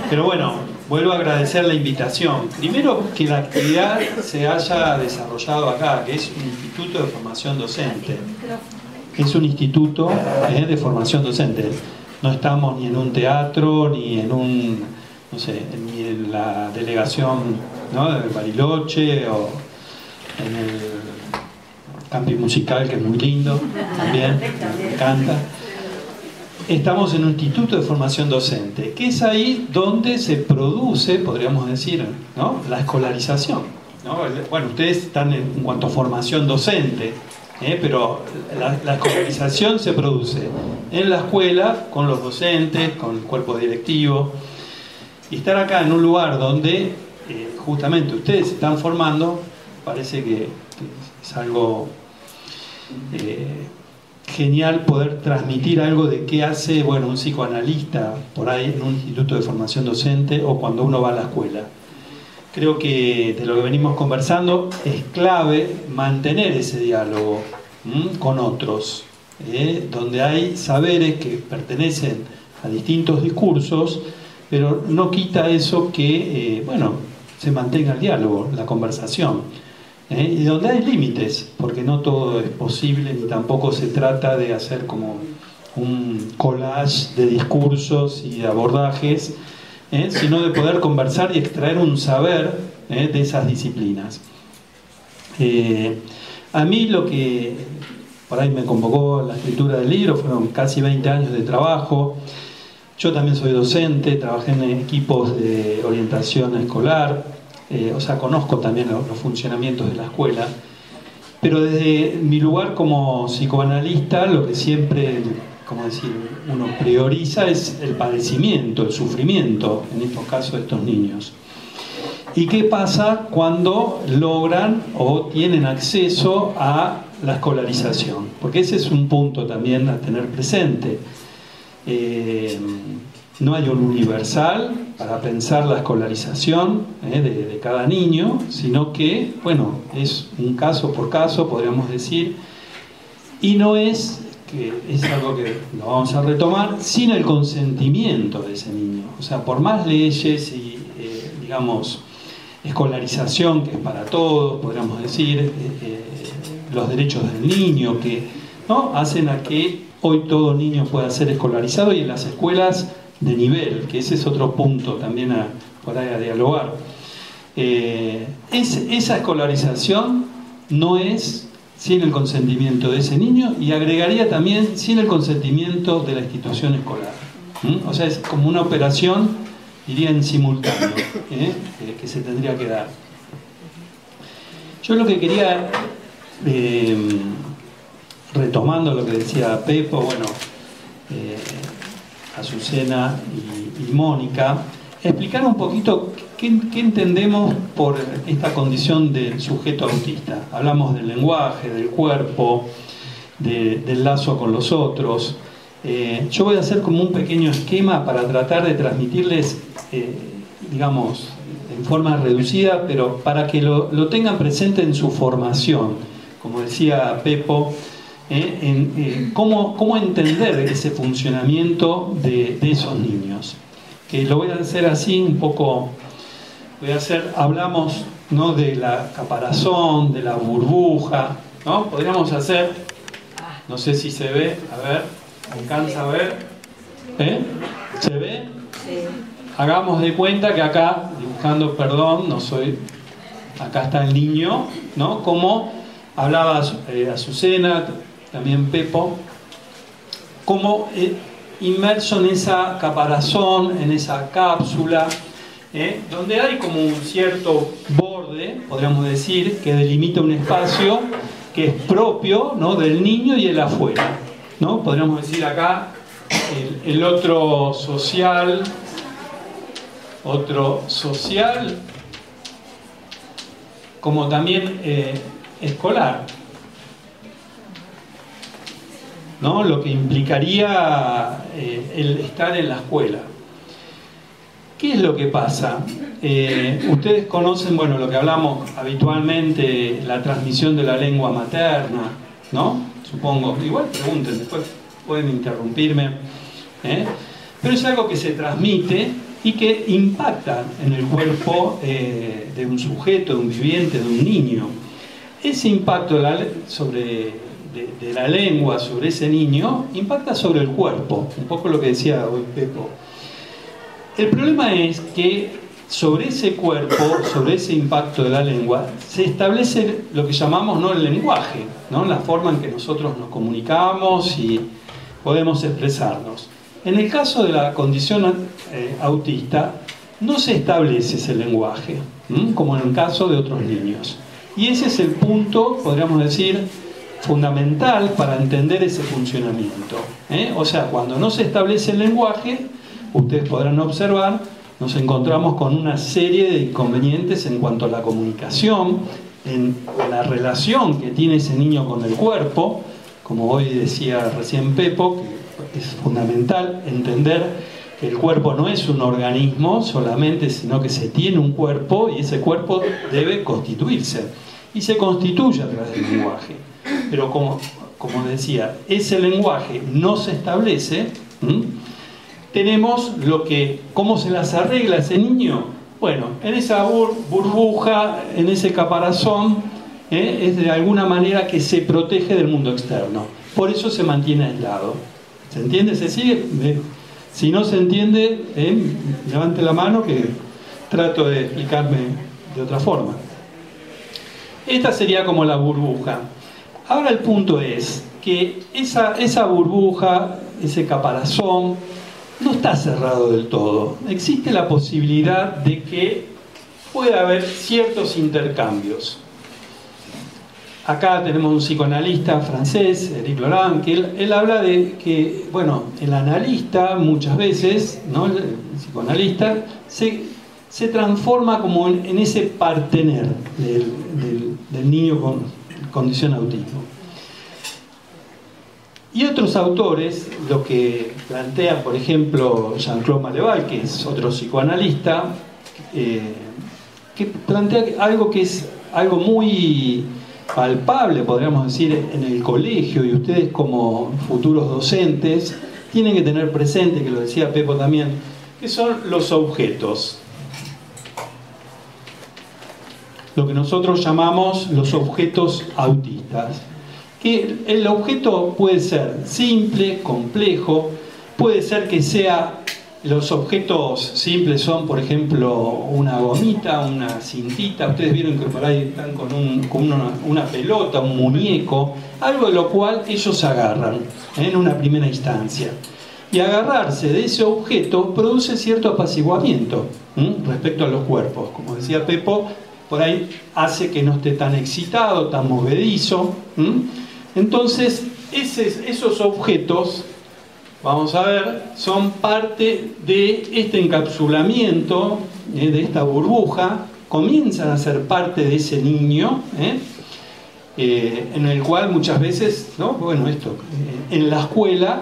Pero bueno, vuelvo a agradecer la invitación. Primero, que la actividad se haya desarrollado acá, que es un instituto de formación docente. Es un instituto de formación docente. No estamos ni en un teatro, ni en un, no sé, ni en la delegación, ¿no?, de Bariloche, o en el campus musical, que es muy lindo también, me encanta. Estamos en un instituto de formación docente, que es ahí donde se produce, podríamos decir, ¿no?, la escolarización, ¿no? Bueno, ustedes están en cuanto a formación docente, pero la escolarización se produce en la escuela, con los docentes, con el cuerpo directivo. Y estar acá en un lugar donde justamente ustedes se están formando, parece que es algo genial, poder transmitir algo de qué hace, bueno, un psicoanalista por ahí en un instituto de formación docente, o cuando uno va a la escuela. Creo que de lo que venimos conversando es clave mantener ese diálogo con otros, donde hay saberes que pertenecen a distintos discursos, pero no quita eso que, bueno, se mantenga el diálogo, la conversación. Y donde hay límites, porque no todo es posible, ni tampoco se trata de hacer como un collage de discursos y de abordajes, sino de poder conversar y extraer un saber de esas disciplinas. A mí lo que por ahí me convocó la escritura del libro fueron casi 20 años de trabajo. Yo también soy docente, trabajé en equipos de orientación escolar, o sea, conozco también los funcionamientos de la escuela, pero desde mi lugar como psicoanalista, lo que siempre, como decir, uno prioriza es el padecimiento, el sufrimiento, en estos casos de estos niños. ¿Y qué pasa cuando logran o tienen acceso a la escolarización? Porque ese es un punto también a tener presente. No hay un universal para pensar la escolarización de cada niño, sino que, bueno, es un caso por caso, podríamos decir, y no es, que es algo que lo vamos a retomar, sin el consentimiento de ese niño. O sea, por más leyes y, digamos, escolarización, que es para todos, podríamos decir, los derechos del niño, que, ¿no?, hacen a que hoy todo niño pueda ser escolarizado, y en las escuelas de nivel, que ese es otro punto también por ahí a dialogar. Esa escolarización no es sin el consentimiento de ese niño, y agregaría también sin el consentimiento de la institución escolar. O sea, es como una operación, diría, en simultáneo, que se tendría que dar. Yo lo que quería, retomando lo que decía Pepo, bueno, Azucena y Mónica, explicar un poquito qué entendemos por esta condición del sujeto autista. Hablamos del lenguaje, del cuerpo, del lazo con los otros. Yo voy a hacer como un pequeño esquema para tratar de transmitirles, digamos, en forma reducida, pero para que lo tengan presente en su formación, como decía Pepo, cómo entender ese funcionamiento de esos niños. Que lo voy a hacer así un poco, hablamos, ¿no?, de la caparazón, de la burbuja, ¿no? Podríamos hacer, no sé si se ve, a ver, ¿alcanza a ver? ¿Se ve? Sí. Hagamos de cuenta que acá, dibujando, perdón, no soy acá está el niño, ¿no? Como hablaba Azucena, también Pepo, como inmerso en esa caparazón, en esa cápsula, donde hay como un cierto borde, podríamos decir, que delimita un espacio que es propio, ¿no?, del niño y el afuera, ¿no? Podríamos decir acá el otro social, como también escolar, ¿no? Lo que implicaría el estar en la escuela. ¿Qué es lo que pasa? Ustedes conocen, bueno, lo que hablamos habitualmente, la transmisión de la lengua materna, ¿no? Supongo, igual pregunten, después pueden interrumpirme, pero es algo que se transmite y que impacta en el cuerpo de un sujeto, de un viviente, de un niño. Ese impacto de la lengua sobre ese niño impacta sobre el cuerpo, un poco lo que decía hoy Pepo. El problema es que sobre ese cuerpo, sobre ese impacto de la lengua, se establece lo que llamamos, ¿no?, el lenguaje, ¿no?, la forma en que nosotros nos comunicamos y podemos expresarnos. En el caso de la condición autista, no se establece ese lenguaje, como en el caso de otros niños. Y ese es el punto, podríamos decir, fundamental para entender ese funcionamiento. O sea, cuando no se establece el lenguaje, ustedes podrán observar, nos encontramos con una serie de inconvenientes en cuanto a la comunicación, en la relación que tiene ese niño con el cuerpo, como hoy decía recién Pepo, que es fundamental entender que el cuerpo no es un organismo solamente, sino que se tiene un cuerpo y ese cuerpo debe constituirse. Y se constituye a través del lenguaje. Pero como decía, ese lenguaje no se establece, tenemos ¿cómo se las arregla ese niño? Bueno, en esa burbuja, en ese caparazón, es de alguna manera que se protege del mundo externo. Por eso se mantiene aislado. ¿Se entiende? ¿Se sigue? Si no se entiende, levante la mano que trato de explicarme de otra forma. Esta sería como la burbuja. Ahora el punto es que esa burbuja, ese caparazón, no está cerrado del todo. Existe la posibilidad de que pueda haber ciertos intercambios. Acá tenemos un psicoanalista francés, Éric Laurent, que él habla de que, bueno, el analista muchas veces, ¿no?, el psicoanalista, se transforma como en ese partener del niño con condición de autismo. Y otros autores, lo que plantea, por ejemplo, Jean-Claude Maleval, que es otro psicoanalista, que plantea algo que es algo muy palpable, podríamos decir, en el colegio, y ustedes como futuros docentes tienen que tener presente, que lo decía Pepo también, que son los objetos. Lo que nosotros llamamos los objetos autistas. Que el objeto puede ser simple, complejo, puede ser que sea, los objetos simples son, por ejemplo, una gomita, una cintita, ustedes vieron que por ahí están con una pelota, un muñeco, algo de lo cual ellos agarran en una primera instancia. Y agarrarse de ese objeto produce cierto apaciguamiento respecto a los cuerpos. Como decía Pepo, por ahí hace que no esté tan excitado, tan movedizo. Entonces, esos objetos, vamos a ver, son parte de este encapsulamiento, de esta burbuja, comienzan a ser parte de ese niño, en el cual muchas veces, ¿no?, bueno, en la escuela,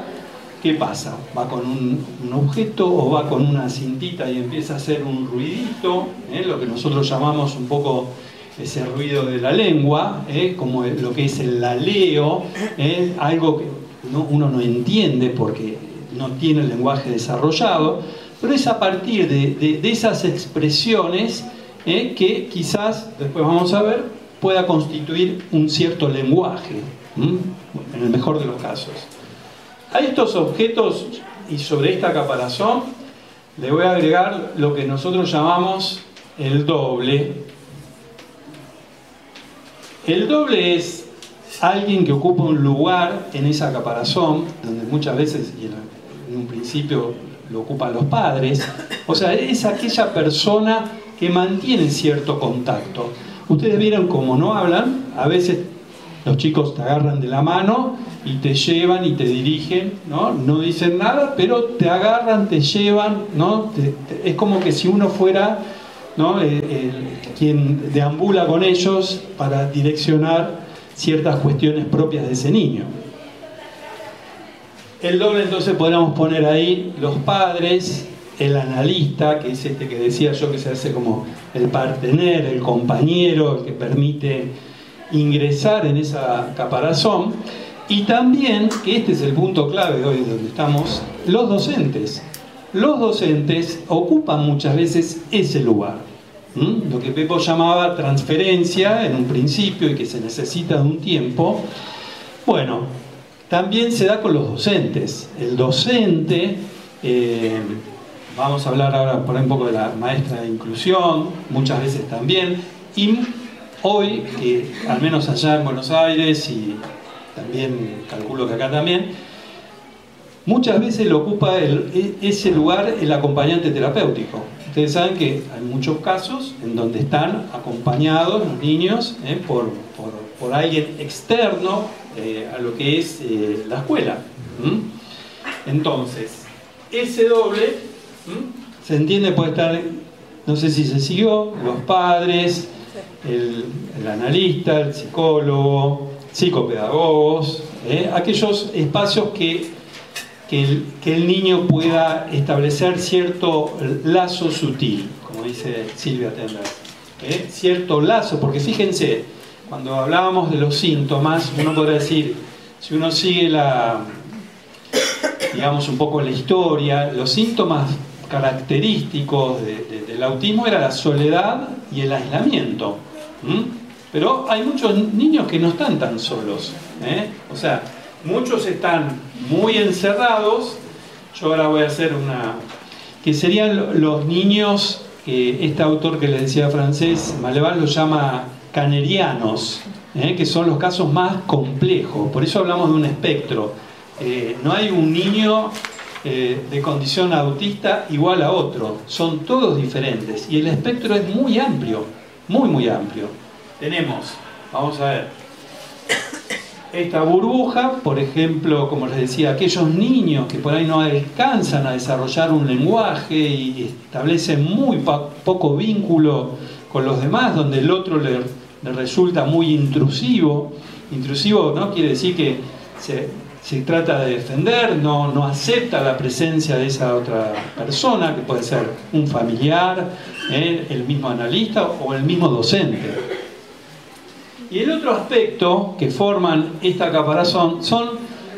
¿qué pasa? Va con un objeto o va con una cintita y empieza a hacer un ruidito, lo que nosotros llamamos un poco ese ruido de la lengua, como lo que es el laleo, algo que uno no entiende porque no tiene el lenguaje desarrollado, pero es a partir de esas expresiones que quizás, después vamos a ver, pueda constituir un cierto lenguaje, en el mejor de los casos. A estos objetos y sobre esta caparazón le voy a agregar lo que nosotros llamamos el doble, El doble es alguien que ocupa un lugar en esa caparazón, donde muchas veces, y en un principio lo ocupan los padres, o sea, es aquella persona que mantiene cierto contacto. Ustedes vieron cómo no hablan, a veces los chicos te agarran de la mano y te llevan y te dirigen, ¿no? No dicen nada, pero te agarran, te llevan, ¿no? Es como que si uno fuera, ¿no? Quien deambula con ellos para direccionar ciertas cuestiones propias de ese niño. El doble, entonces podríamos poner ahí los padres, el analista, que es este que decía yo, que se hace como el partener, el compañero, el que permite ingresar en esa caparazón. Y también, que este es el punto clave hoy donde estamos, los docentes. Los docentes ocupan muchas veces ese lugar. Lo que Pepo llamaba transferencia en un principio y que se necesita de un tiempo. Bueno, también se da con los docentes. El docente, vamos a hablar ahora por ahí un poco de la maestra de inclusión, muchas veces también, y hoy, al menos allá en Buenos Aires y también calculo que acá también, muchas veces lo ocupa ese lugar el acompañante terapéutico. Ustedes saben que hay muchos casos en donde están acompañados los niños por alguien externo a lo que es la escuela. Entonces, ese doble, se entiende, puede estar, no sé si se siguió, los padres, el analista, el psicólogo, psicopedagogos, aquellos espacios que el niño pueda establecer cierto lazo sutil, como dice Silvia Tender, cierto lazo, porque fíjense, cuando hablábamos de los síntomas, uno podría decir, si uno sigue digamos un poco la historia, los síntomas característicos del autismo era la soledad y el aislamiento. Pero hay muchos niños que no están tan solos, o sea, muchos están muy encerrados. Yo ahora voy a hacer que serían los niños, este autor que les decía francés, Malevin, los llama canerianos, que son los casos más complejos. Por eso hablamos de un espectro. No hay un niño de condición autista igual a otro, son todos diferentes y el espectro es muy amplio, muy amplio. Tenemos, vamos a ver, esta burbuja, por ejemplo, como les decía, aquellos niños que por ahí no alcanzan a desarrollar un lenguaje y establecen muy poco vínculo con los demás, donde el otro le resulta muy intrusivo. Intrusivo no quiere decir que se trata de defender, no acepta la presencia de esa otra persona, que puede ser un familiar, el mismo analista o el mismo docente. Y el otro aspecto que forman esta caparazón son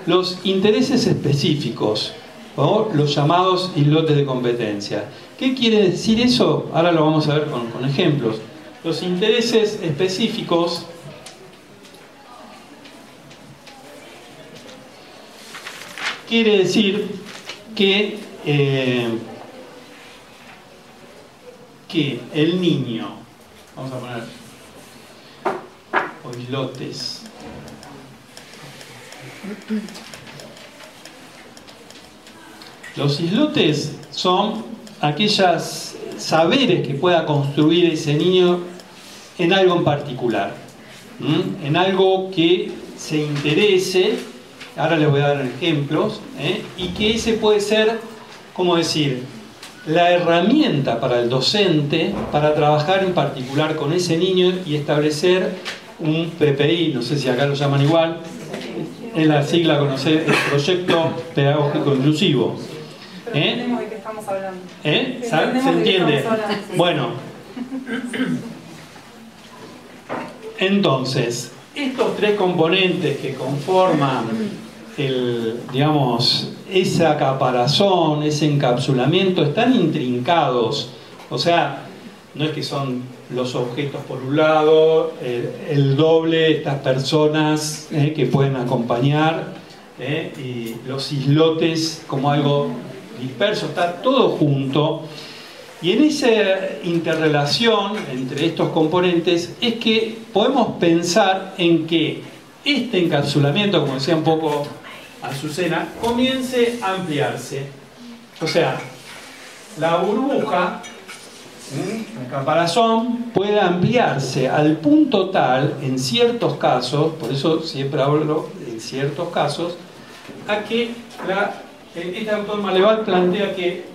los intereses específicos, o los llamados islotes de competencia. ¿Qué quiere decir eso? Ahora lo vamos a ver con ejemplos. Los intereses específicos quiere decir que el niño, vamos a poner islotes, los islotes son aquellos saberes que pueda construir ese niño en algo en particular, en algo que se interese. Ahora les voy a dar ejemplos, y que ese puede ser, ¿cómo decir?, la herramienta para el docente para trabajar en particular con ese niño y establecer un PPI, no sé si acá lo llaman igual, es la sigla conocer, el proyecto pedagógico inclusivo. Pero entendemos de qué estamos hablando. ¿Se entiende? Bueno, entonces, estos tres componentes que conforman digamos, esa caparazón, ese encapsulamiento, están intrincados. O sea, no es que son los objetos por un lado, el doble, estas personas que pueden acompañar, y los islotes como algo disperso, está todo junto. Y en esa interrelación entre estos componentes es que podemos pensar en que este encapsulamiento, como decía un poco Azucena, comience a ampliarse. O sea, la burbuja, el caparazón, puede ampliarse al punto tal, en ciertos casos, por eso siempre hablo en ciertos casos, a que este autor Maleval plantea que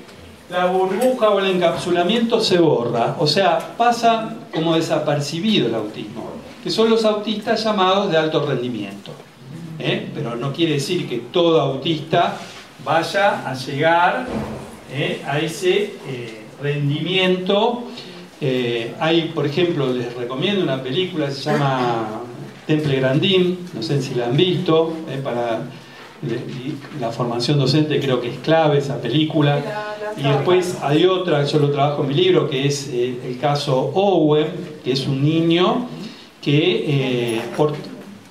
la burbuja o el encapsulamiento se borra, o sea, pasa como desapercibido el autismo, que son los autistas llamados de alto rendimiento. Pero no quiere decir que todo autista vaya a llegar a ese rendimiento. Hay, por ejemplo, les recomiendo una película que se llama Temple Grandin, no sé si la han visto, para la formación docente creo que es clave esa película. Y después hay otra, yo lo trabajo en mi libro, que es el caso Owen, que es un niño que por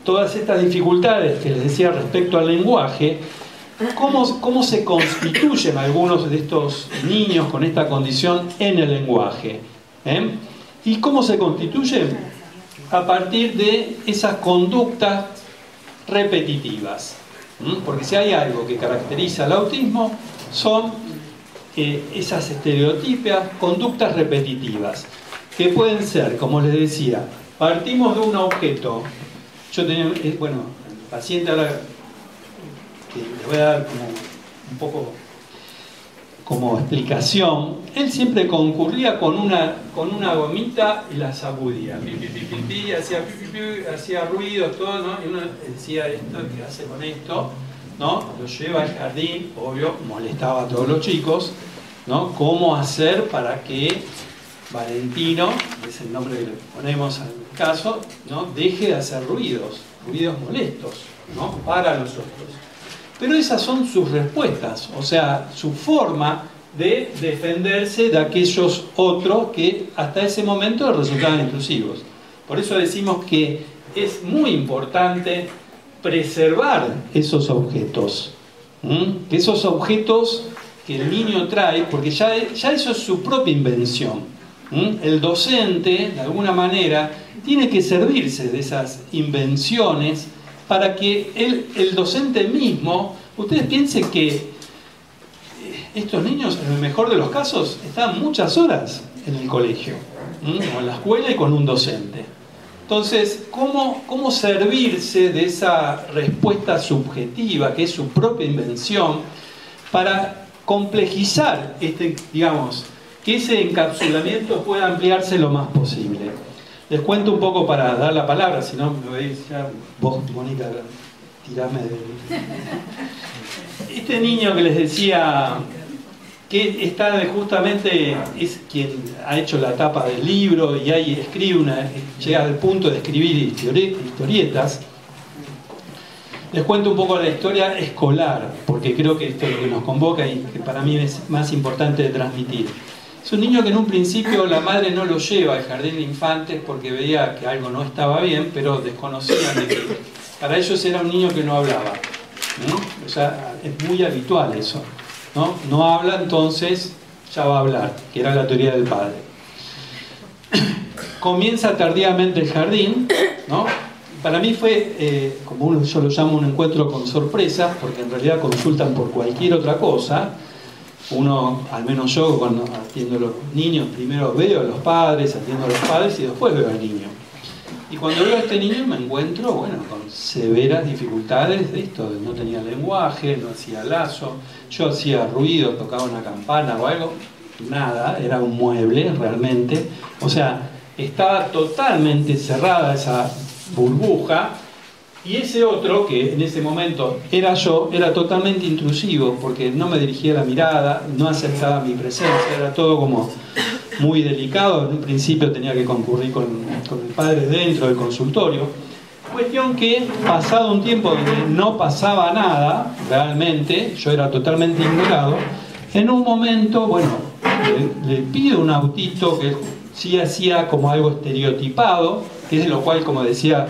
todas estas dificultades que les decía respecto al lenguaje, cómo se constituyen algunos de estos niños con esta condición en el lenguaje. ¿Y cómo se constituyen? A partir de esas conductas repetitivas. Porque si hay algo que caracteriza al autismo, son esas estereotipias, conductas repetitivas, que pueden ser, como les decía, partimos de un objeto. Yo tenía, bueno, el paciente ahora, que le voy a dar como un poco como explicación, él siempre concurría con una gomita y la sacudía, hacía ruidos, todo, ¿no? Y uno decía, esto, ¿qué hace con esto? ¿No? Lo lleva al jardín, obvio, molestaba a todos los chicos, ¿no? ¿Cómo hacer para que Valentino, que es el nombre que le ponemos al caso, ¿no? Deje de hacer ruidos molestos, ¿no? Para los otros? Pero esas son sus respuestas, o sea, su forma de defenderse de aquellos otros que hasta ese momento resultaban intrusivos. Por eso decimos que es muy importante preservar esos objetos. Que esos objetos que el niño trae, porque ya eso es su propia invención. El docente, de alguna manera, tiene que servirse de esas invenciones para que el docente mismo, ustedes piensen que estos niños, en el mejor de los casos, están muchas horas en el colegio, o en la escuela y con un docente. Entonces, ¿cómo servirse de esa respuesta subjetiva, que es su propia invención, para complejizar, digamos, que ese encapsulamiento pueda ampliarse lo más posible? Les cuento un poco para dar la palabra, si no me veis ya, vos, Mónica, tirame de... Este niño que les decía, que está justamente, es quien ha hecho la tapa del libro y ahí llega al punto de escribir historietas. Les cuento un poco la historia escolar, porque creo que esto es lo que nos convoca y que para mí es más importante de transmitir. Es un niño que en un principio la madre no lo lleva al jardín de infantes porque veía que algo no estaba bien, pero desconocían de que para ellos era un niño que no hablaba, ¿no? O sea, es muy habitual eso, ¿no? No habla, entonces ya va a hablar, que era la teoría del padre. Comienza tardíamente el jardín, ¿no? Para mí fue, como yo lo llamo, un encuentro con sorpresas, porque en realidad consultan por cualquier otra cosa. Uno, al menos yo, cuando atiendo a los niños, primero veo a los padres, atiendo a los padres y después veo al niño. Y cuando veo a este niño me encuentro, bueno, con severas dificultades de esto, no tenía lenguaje, no hacía lazo, yo hacía ruido, tocaba una campana o algo, nada, era un mueble realmente. O sea, estaba totalmente cerrada esa burbuja. Y ese otro, que en ese momento era yo, era totalmente intrusivo, porque no me dirigía la mirada, no aceptaba mi presencia, era todo como muy delicado. En un principio tenía que concurrir con el padre dentro del consultorio. Cuestión que, pasado un tiempo donde no pasaba nada, realmente, yo era totalmente ignorado, en un momento, bueno, le pido un autito que sí hacía como algo estereotipado, que es de lo cual, como decía,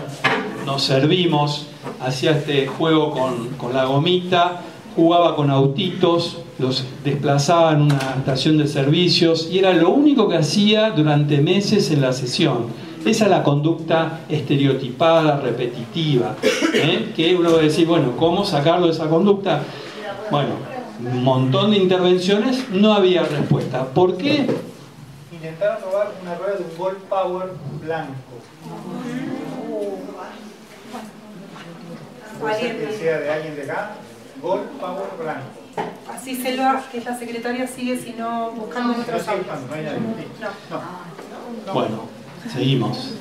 nos servimos, hacía este juego con la gomita, jugaba con autitos, los desplazaba en una estación de servicios y era lo único que hacía durante meses en la sesión. Esa es la conducta estereotipada, repetitiva, que uno va a decir, bueno, ¿cómo sacarlo de esa conducta? Bueno, un montón de intervenciones, no había respuesta. ¿Por qué? Intentaron robar una rueda de un Gold Power blanco. Puede ser que sea de alguien de acá. Gold Power blanco. Así Selva, que esta secretaria sigue, si no buscando nuestros autos. No hay nadie. No. Bueno, seguimos.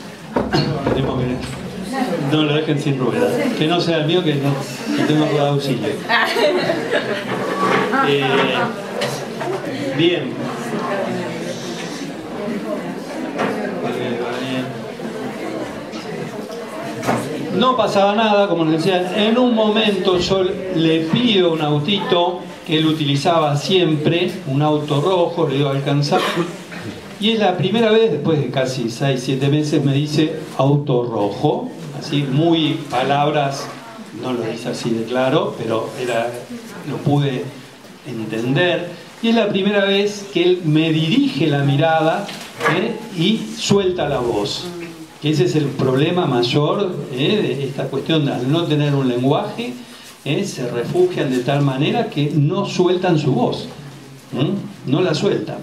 No lo dejen sin ruedas. Que no sea el mío, que tengo rueda de auxilio. Bien. No pasaba nada, como les decía. En un momento yo le pido un autito que él utilizaba siempre, un auto rojo, le digo alcanzar. Y es la primera vez, después de casi 6-7 meses, me dice auto rojo. Así, muy palabras, no lo dice así de claro, pero lo pude entender. Y es la primera vez que él me dirige la mirada y suelta la voz. Que ese es el problema mayor de esta cuestión de al no tener un lenguaje, se refugian de tal manera que no sueltan su voz, no la sueltan.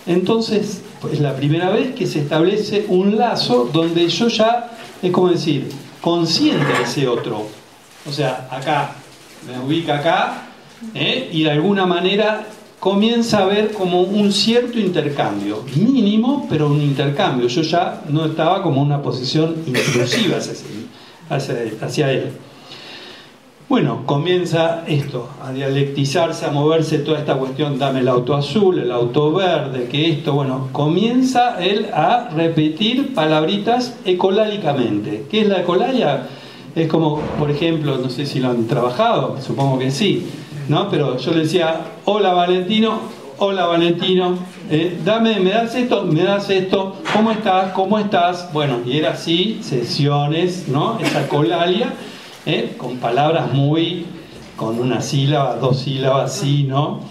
Entonces, es la primera vez que se establece un lazo donde yo ya, es como decir, consciente de ese otro. O sea, acá, me ubica acá, y de alguna manera comienza a haber como un cierto intercambio, mínimo, pero un intercambio. Yo ya no estaba como en una posición intrusiva hacia él. Bueno, comienza esto, a dialectizarse, a moverse toda esta cuestión, dame el auto azul, el auto verde, que esto, bueno, comienza él a repetir palabritas ecolálicamente. ¿Qué es la ecolalia? Es como, por ejemplo, no sé si lo han trabajado, supongo que sí, ¿no? Pero yo le decía, hola Valentino, me das esto, ¿cómo estás? ¿Cómo estás? Bueno, y era así, sesiones, ¿no? Esa ecolalia, con palabras con una sílaba, 2 sílabas, sí, ¿no?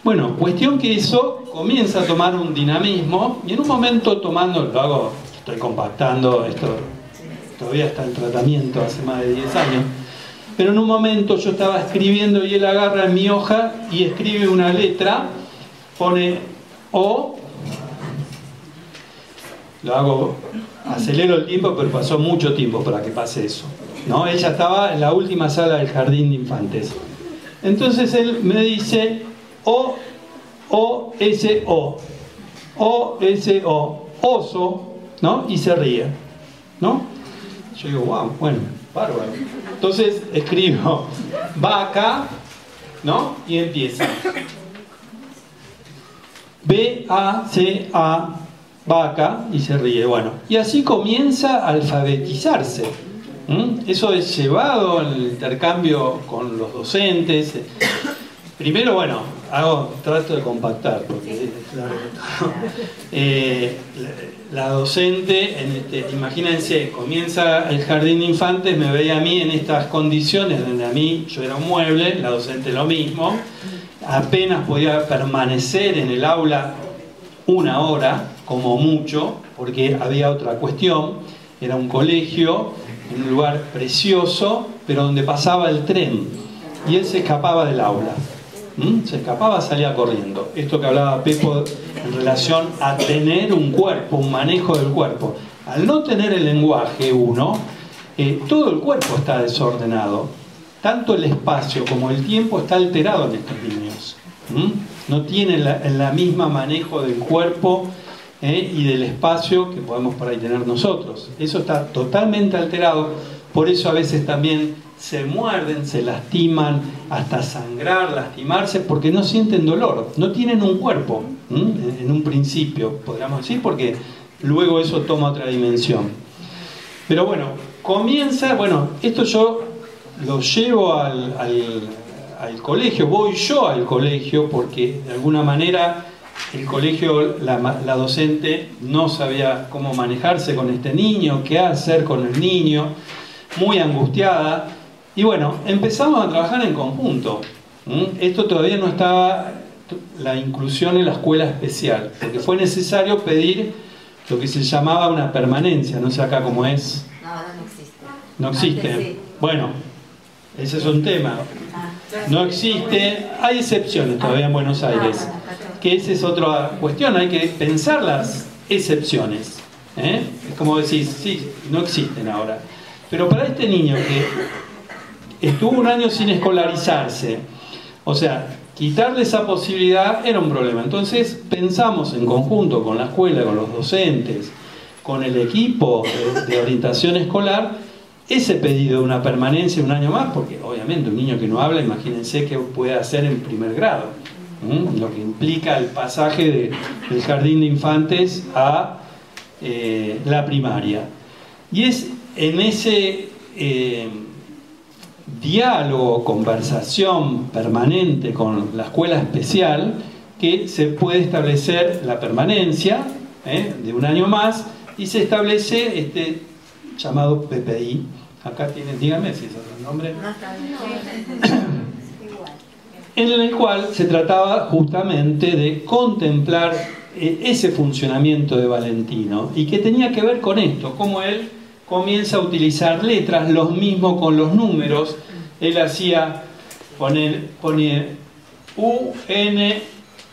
Bueno, cuestión que eso comienza a tomar un dinamismo y en un momento estoy compactando, esto todavía está en tratamiento hace más de 10 años, pero en un momento yo estaba escribiendo y él agarra en mi hoja y escribe una letra, pone O, acelero el tiempo, pero pasó mucho tiempo para que pase eso, ¿no? Ella estaba en la última sala del jardín de infantes. Entonces él me dice O-S-O, O-S-O, oso, ¿no? Y se ríe, ¿no? Yo digo, wow, bueno, bárbaro. Entonces escribo vaca, ¿no? Y empieza B-A-C-A, vaca, y se ríe. Bueno, y así comienza a alfabetizarse. Eso es llevado al intercambio con los docentes. Primero, bueno, trato de compactar, porque la docente, imagínense, comienza el jardín de infantes, me veía a mí en estas condiciones, donde yo era un mueble, la docente lo mismo, apenas podía permanecer en el aula 1 hora, como mucho, porque había otra cuestión, era un colegio, en un lugar precioso, pero donde pasaba el tren, y él se escapaba del aula. Se escapaba, salía corriendo. Esto que hablaba Pepo en relación a tener un cuerpo, un manejo del cuerpo. Al no tener el lenguaje todo el cuerpo está desordenado. Tanto el espacio como el tiempo está alterado en estos niños. No tienen la misma manejo del cuerpo y del espacio que podemos por ahí tener nosotros. Eso está totalmente alterado. Por eso a veces también se muerden, se lastiman, hasta sangrar, lastimarse, porque no sienten dolor, no tienen un cuerpo, en un principio, podríamos decir, porque luego eso toma otra dimensión. Pero bueno, comienza, esto yo lo llevo al colegio, voy yo al colegio, porque de alguna manera el colegio, la docente no sabía cómo manejarse con este niño, qué hacer con el niño, muy angustiada. Y bueno, empezamos a trabajar en conjunto. Esto todavía no estaba la inclusión en la escuela especial, porque fue necesario pedir lo que se llamaba una permanencia, no sé acá cómo es. No existe. Antes sí. Bueno, ese es un tema. No existe, hay excepciones todavía en Buenos Aires, que esa es otra cuestión, hay que pensar las excepciones. Es como decir, sí, no existen ahora. Pero para este niño que estuvo un año sin escolarizarse, o sea, quitarle esa posibilidad era un problema. Entonces pensamos en conjunto con la escuela, con los docentes, con el equipo de orientación escolar, ese pedido de una permanencia un año más, porque obviamente un niño que no habla, imagínense qué puede hacer en primer grado, lo que implica el pasaje del jardín de infantes a la primaria. Y es en ese diálogo, conversación permanente con la escuela especial que se puede establecer la permanencia de un año más, y se establece este llamado PPI. Acá tienen, díganme si es otro nombre. En el cual se trataba justamente de contemplar ese funcionamiento de Valentino, y que tenía que ver con esto, cómo él comienza a utilizar letras, los mismos con los números. Él hacía poner U, N,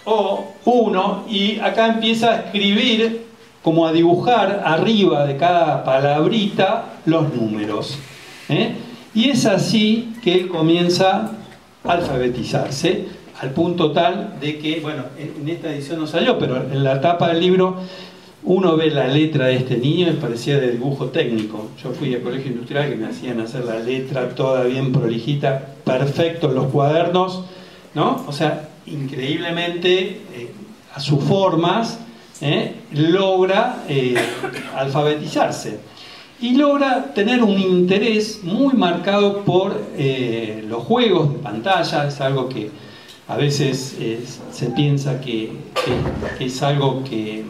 O, 1, y acá empieza a escribir, como a dibujar arriba de cada palabrita los números. Y es así que él comienza a alfabetizarse, al punto tal de que, bueno, en esta edición no salió, pero en la tapa del libro uno ve la letra de este niño y parecía de dibujo técnico. Yo fui al colegio industrial que me hacían hacer la letra toda bien prolijita, perfecto en los cuadernos, ¿no? O sea, increíblemente a sus formas logra alfabetizarse y logra tener un interés muy marcado por los juegos de pantalla. Es algo que a veces se piensa que es algo que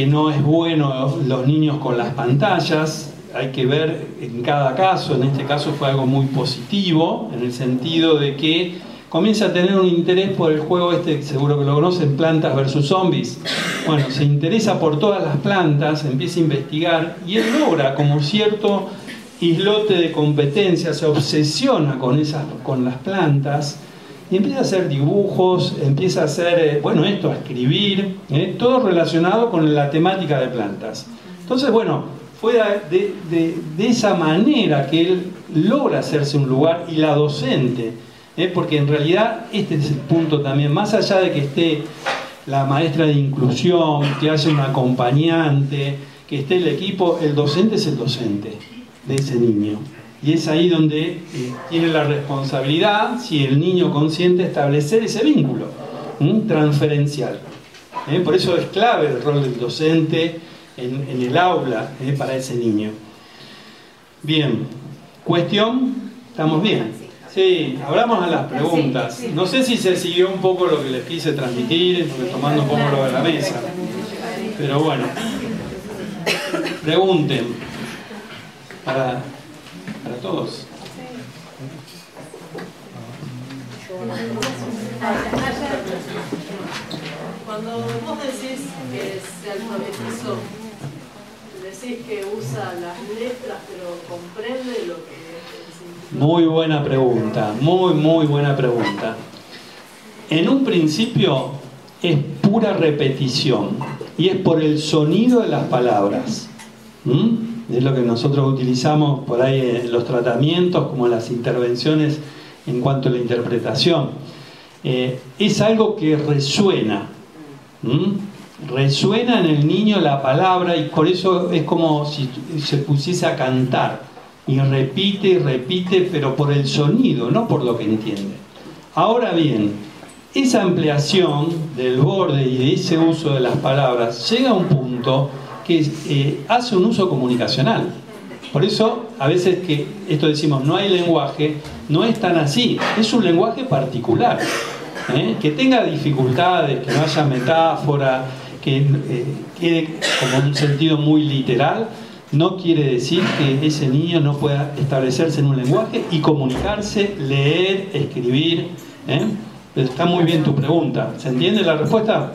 no es bueno los niños con las pantallas. Hay que ver en cada caso. En este caso fue algo muy positivo, en el sentido de que comienza a tener un interés por el juego este, seguro que lo conocen, Plantas versus Zombies. Bueno, se interesa por todas las plantas, empieza a investigar, y él logra como cierto islote de competencia, se obsesiona con las plantas, y empieza a hacer dibujos, empieza a hacer, bueno, esto, a escribir, todo relacionado con la temática de plantas. Entonces, bueno, fue de esa manera que él logra hacerse un lugar, y la docente, porque en realidad este es el punto también, más allá de que esté la maestra de inclusión, que haya un acompañante, que esté el equipo, el docente es el docente de ese niño. Y es ahí donde tiene la responsabilidad, si el niño consciente, establecer ese vínculo transferencial. Por eso es clave el rol del docente en el aula para ese niño. Bien, cuestión, ¿estamos bien? Sí, hablamos a las preguntas. No sé si se siguió un poco lo que les quise transmitir, retomando un poco lo de la mesa. Pero bueno, pregunten para todos. Cuando vos decís que se alfabetizó, decís que usa las letras, pero comprende lo que... Muy buena pregunta, muy buena pregunta. En un principio es pura repetición, y es por el sonido de las palabras. Es lo que nosotros utilizamos por ahí en los tratamientos, como en las intervenciones en cuanto a la interpretación. Es algo que resuena. Resuena en el niño la palabra, y por eso es como si se pusiese a cantar. Y repite, pero por el sonido, no por lo que entiende. Ahora bien, esa ampliación del borde y de ese uso de las palabras llega a un punto que hace un uso comunicacional. Por eso, a veces que esto decimos, no hay lenguaje, no es tan así. Es un lenguaje particular, que tenga dificultades, que no haya metáfora, que quede como un sentido muy literal, no quiere decir que ese niño no pueda establecerse en un lenguaje y comunicarse, leer, escribir. Pero está muy bien tu pregunta. ¿Se entiende la respuesta?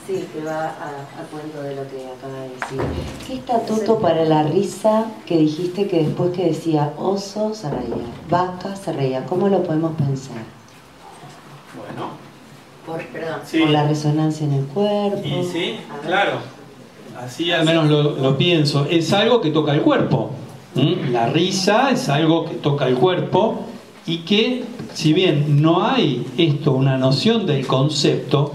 Sí, que va a cuento de lo que acaba de decir. ¿Qué estatuto para la risa que dijiste que después que decía oso se reía, vaca se reía? ¿Cómo lo podemos pensar? Bueno. Perdón, sí. Por la resonancia en el cuerpo. Y sí, claro. Así al menos lo pienso. Es algo que toca el cuerpo. La risa es algo que toca el cuerpo y que, si bien no hay una noción del concepto,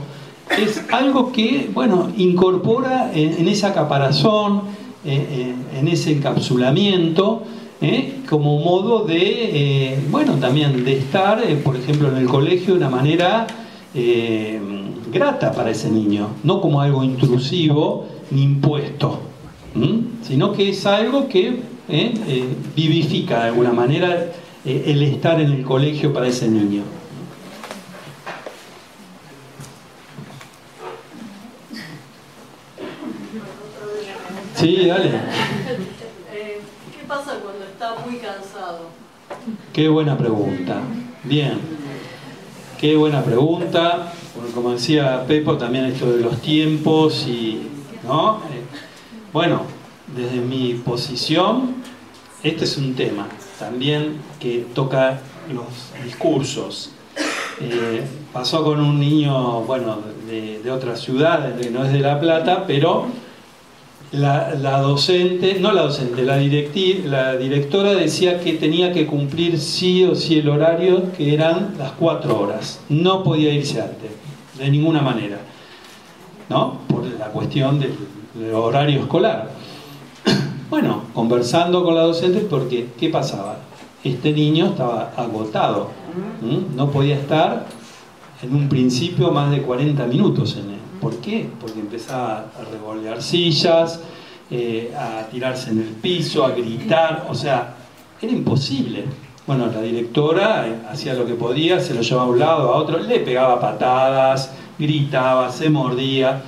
es algo que, bueno, incorpora en esa caparazón, en ese encapsulamiento, como modo de, bueno, también de estar, por ejemplo, en el colegio de una manera grata para ese niño, no como algo intrusivo ni impuesto, sino que es algo que vivifica de alguna manera el estar en el colegio para ese niño. Sí, dale. ¿Qué pasa cuando está muy cansado? Qué buena pregunta. Bien. Qué buena pregunta. Como decía Pepo, también esto de los tiempos y, ¿no? Bueno, desde mi posición, este es un tema también que toca los discursos. Pasó con un niño, bueno, de otra ciudad, que no es de La Plata, pero la docente, no la docente, la directora decía que tenía que cumplir sí o sí el horario, que eran las 4 horas. No podía irse antes, de ninguna manera, ¿no? Por la cuestión del horario escolar. Bueno, conversando con la docente, porque ¿qué pasaba? Este niño estaba agotado, no podía estar en un principio más de 40 minutos en él. ¿Por qué? Porque empezaba a revolear sillas, a tirarse en el piso, a gritar, o sea, era imposible. Bueno, la directora hacía lo que podía, se lo llevaba a un lado, a otro, le pegaba patadas, gritaba, se mordía.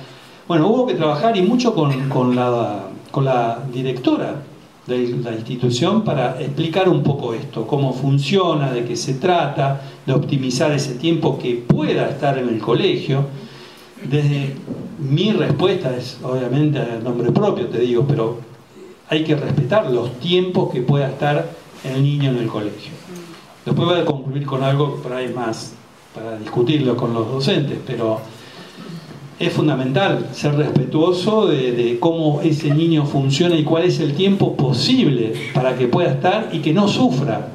Bueno, hubo que trabajar y mucho con la directora de la institución para explicar un poco esto, cómo funciona, de qué se trata, de optimizar ese tiempo que pueda estar en el colegio. Desde mi respuesta es, obviamente, a nombre propio te digo, pero hay que respetar los tiempos que pueda estar el niño en el colegio. Después voy a concluir con algo por ahí más para discutirlo con los docentes, pero es fundamental ser respetuoso de cómo ese niño funciona y cuál es el tiempo posible para que pueda estar y que no sufra,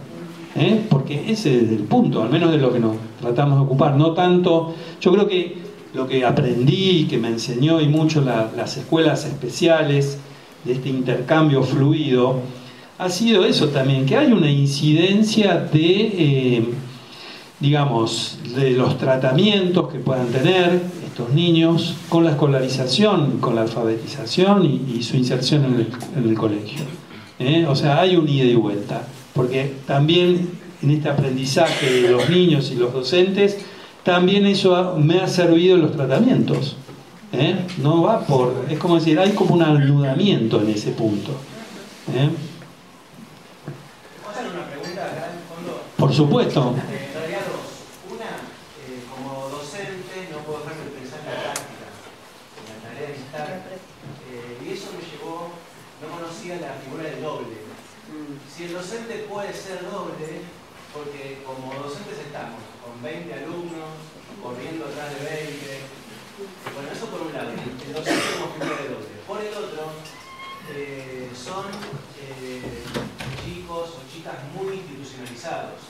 porque ese es el punto, al menos de lo que nos tratamos de ocupar. No tanto, yo creo que lo que aprendí y que me enseñó y mucho las escuelas especiales de este intercambio fluido ha sido eso también, que hay una incidencia de, digamos, de los tratamientos que puedan tener estos niños con la escolarización, con la alfabetización y su inserción en el colegio. O sea, hay un ida y vuelta, porque también en este aprendizaje de los niños y los docentes, también eso me ha servido en los tratamientos. No va por... Es como decir, hay como un anudamiento en ese punto. ¿Puedo hacer una pregunta acá en el fondo? Por supuesto. En realidad dos. Una, como docente no puedo dejar de pensar en la práctica, en la tarea de estar. Y eso me llevó, no conocía la figura del doble. Si el docente puede ser doble, porque como docentes estamos con 20 alumnos, corriendo atrás de 20. Bueno, eso por un lado, el docente como figura de doble. Por el otro, son chicos o chicas muy institucionalizados,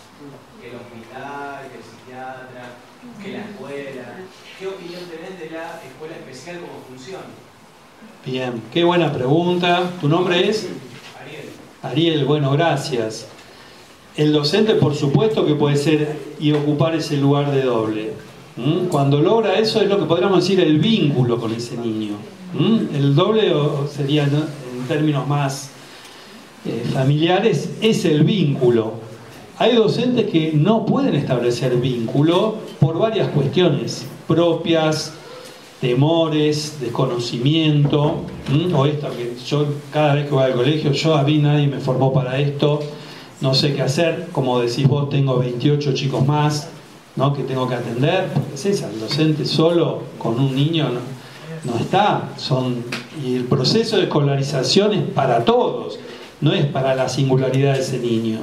que el hospital, que el psiquiatra, que la escuela. ¿Qué opinión tenés de la escuela especial como función? Bien, qué buena pregunta. ¿Tu nombre es? Ariel. Ariel, bueno, gracias. El docente, por supuesto, que puede ser y ocupar ese lugar de doble. Cuando logra eso es lo que podríamos decir el vínculo con ese niño. El doble sería, ¿no?, en términos más familiares, es el vínculo. Hay docentes que no pueden establecer vínculo por varias cuestiones propias, temores, desconocimiento, o esto que yo cada vez que voy al colegio, a mí nadie me formó para esto, no sé qué hacer, como decís vos, tengo 28 chicos más, ¿no?, que tengo que atender, porque es esa, el docente solo con un niño no está, y el proceso de escolarización es para todos, no es para la singularidad de ese niño.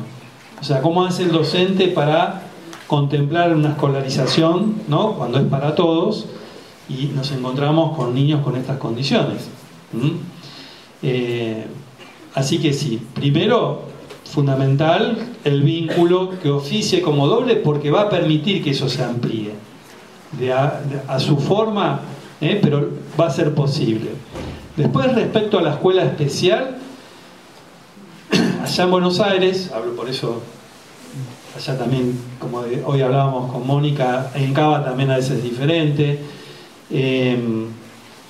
O sea, ¿cómo hace el docente para contemplar una escolarización, ¿no?, cuando es para todos? Y nos encontramos con niños con estas condiciones. Así que sí, primero, fundamental, el vínculo que oficie como doble, porque va a permitir que eso se amplíe a su forma, pero va a ser posible. Después, respecto a la escuela especial, allá en Buenos Aires, hablo por eso, allá también, como hoy hablábamos con Mónica, en Cava también a veces es diferente.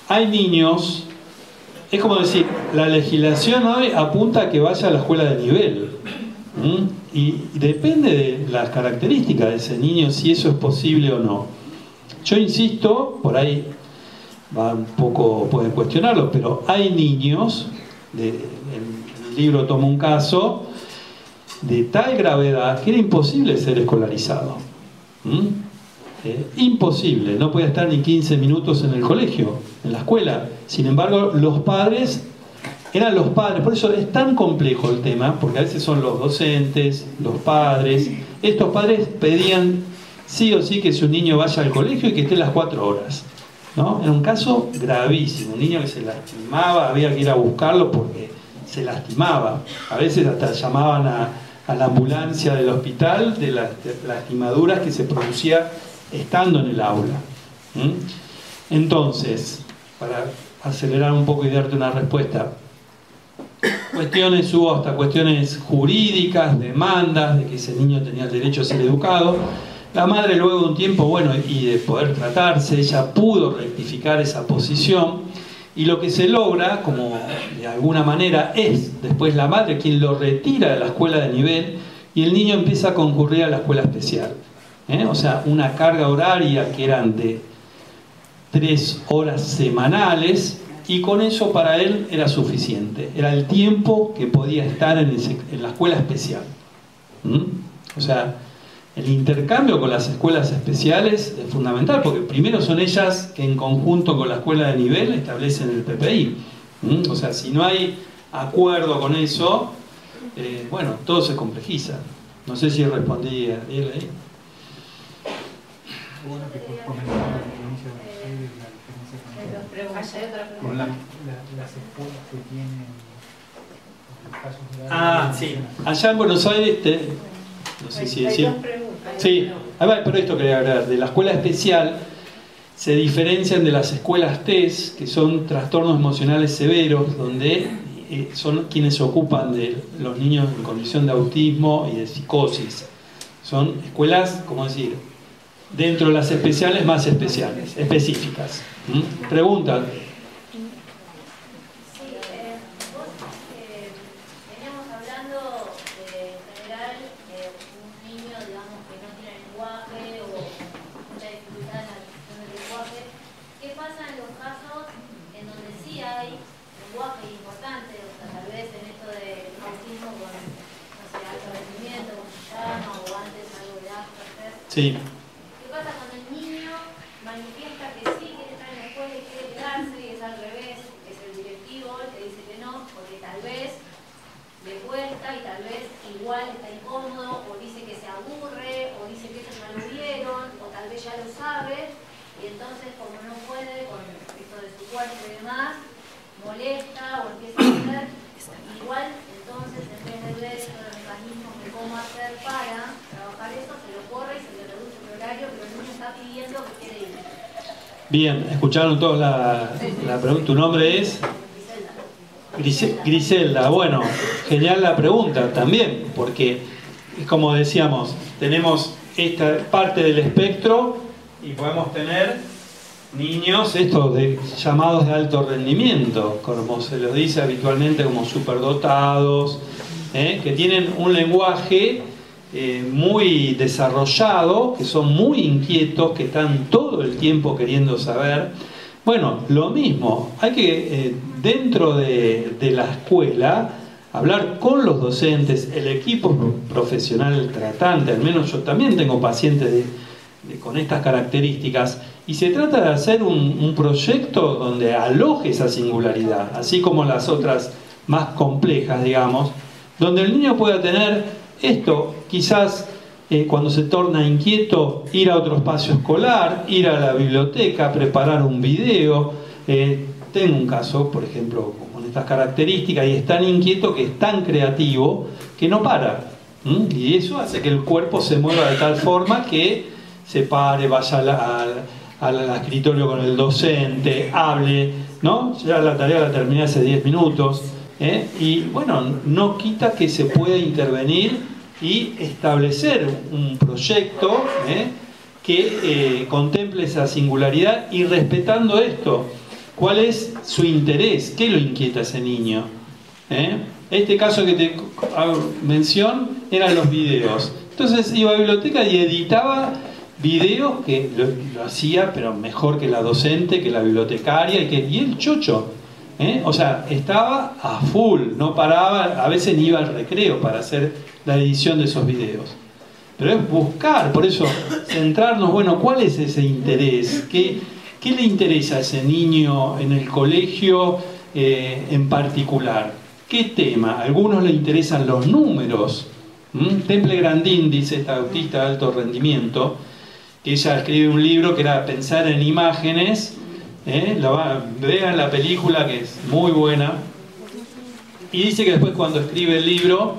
Hay niños, es como decir, la legislación hoy apunta a que vaya a la escuela de nivel, y depende de las características de ese niño si eso es posible o no. Yo insisto, por ahí va un poco, pueden cuestionarlo, pero hay niños, el libro toma un caso de tal gravedad que era imposible ser escolarizado. Imposible, no podía estar ni 15 minutos en el colegio, en la escuela. Sin embargo, los padres eran los padres, por eso es tan complejo el tema, porque a veces son los docentes, los padres. Estos padres pedían sí o sí que su niño vaya al colegio y que esté las 4 horas, ¿no? Era un caso gravísimo, un niño que se lastimaba, había que ir a buscarlo porque se lastimaba. A veces hasta llamaban a la ambulancia del hospital de las lastimaduras que se producía estando en el aula. Entonces, para acelerar un poco y darte una respuesta, hubo hasta cuestiones jurídicas, demandas de que ese niño tenía el derecho a ser educado. La madre, luego de un tiempo, bueno, y de poder tratarse, ella pudo rectificar esa posición, y lo que se logra, como de alguna manera, es después la madre quien lo retira de la escuela de nivel y el niño empieza a concurrir a la escuela especial. O sea, una carga horaria que eran de 3 horas semanales, y con eso para él era suficiente. Era el tiempo que podía estar en la escuela especial. O sea, el intercambio con las escuelas especiales es fundamental, porque primero son ellas que en conjunto con la escuela de nivel establecen el PPI. O sea, si no hay acuerdo con eso, bueno, todo se complejiza. No sé si respondí a él ahí. Bueno, que comentaba la experiencia de ustedes, la diferencia con las escuelas que tienen los casos de... Sí. Allá en Buenos Aires, no sé si decir... Sí, pero esto quería agregar, de la escuela especial se diferencian de las escuelas TES, que son trastornos emocionales severos, donde son quienes se ocupan de los niños en condición de autismo y de psicosis. Son escuelas, ¿cómo decir?, dentro de las especiales más especiales, específicas. Pregunta. Sí. ¿Qué pasa cuando el niño manifiesta que sí quiere estar en la escuela y quiere quedarse, y es al revés, que es el directivo el que dice que no, porque tal vez le cuesta y tal vez igual está incómodo, o dice que se aburre, o dice que ellos no lo vieron, o tal vez ya lo sabe, y entonces como no puede con esto de su cuerpo y demás, molesta o empieza a hacer igual, entonces en vez de ver estos mecanismos de cómo hacer para trabajar eso, se lo corre y se le reduce el horario, pero el niño está pidiendo que quiere ir. Bien, escucharon todos la pregunta. ¿Tu nombre es? Griselda. Bueno, genial la pregunta también, porque es como decíamos, tenemos esta parte del espectro y podemos tener niños estos llamados de alto rendimiento, como se los dice habitualmente, como superdotados, que tienen un lenguaje muy desarrollado, que son muy inquietos, que están todo el tiempo queriendo saber. Bueno, lo mismo, hay que dentro de la escuela hablar con los docentes, el equipo profesional tratante, al menos yo también tengo pacientes con estas características, y se trata de hacer un proyecto donde aloje esa singularidad, así como las otras más complejas, digamos, donde el niño pueda tener esto, quizás cuando se torna inquieto, ir a otro espacio escolar, ir a la biblioteca, preparar un video. Tengo un caso, por ejemplo, con estas características, y es tan inquieto que es tan creativo que no para. Y eso hace que el cuerpo se mueva de tal forma que se pare, vaya al escritorio con el docente, hable, ¿no? Ya la tarea la terminé hace 10 minutos. Y bueno, no quita que se pueda intervenir y establecer un proyecto que contemple esa singularidad y respetando esto. ¿Cuál es su interés? ¿Qué lo inquieta a ese niño? Este caso que te hago mención eran los videos. Entonces iba a la biblioteca y editaba videos que lo hacía, pero mejor que la docente, que la bibliotecaria, y el chocho. O sea, estaba a full, no paraba, a veces ni iba al recreo para hacer la edición de esos videos. Pero es buscar, por eso, centrarnos, bueno, ¿cuál es ese interés? ¿Qué le interesa a ese niño en el colegio en particular? ¿Qué tema? A algunos le interesan los números. Temple Grandin, dice esta autista de alto rendimiento, que ella escribe un libro que era Pensar en Imágenes. Vean la película, que es muy buena, y dice que después, cuando escribe el libro,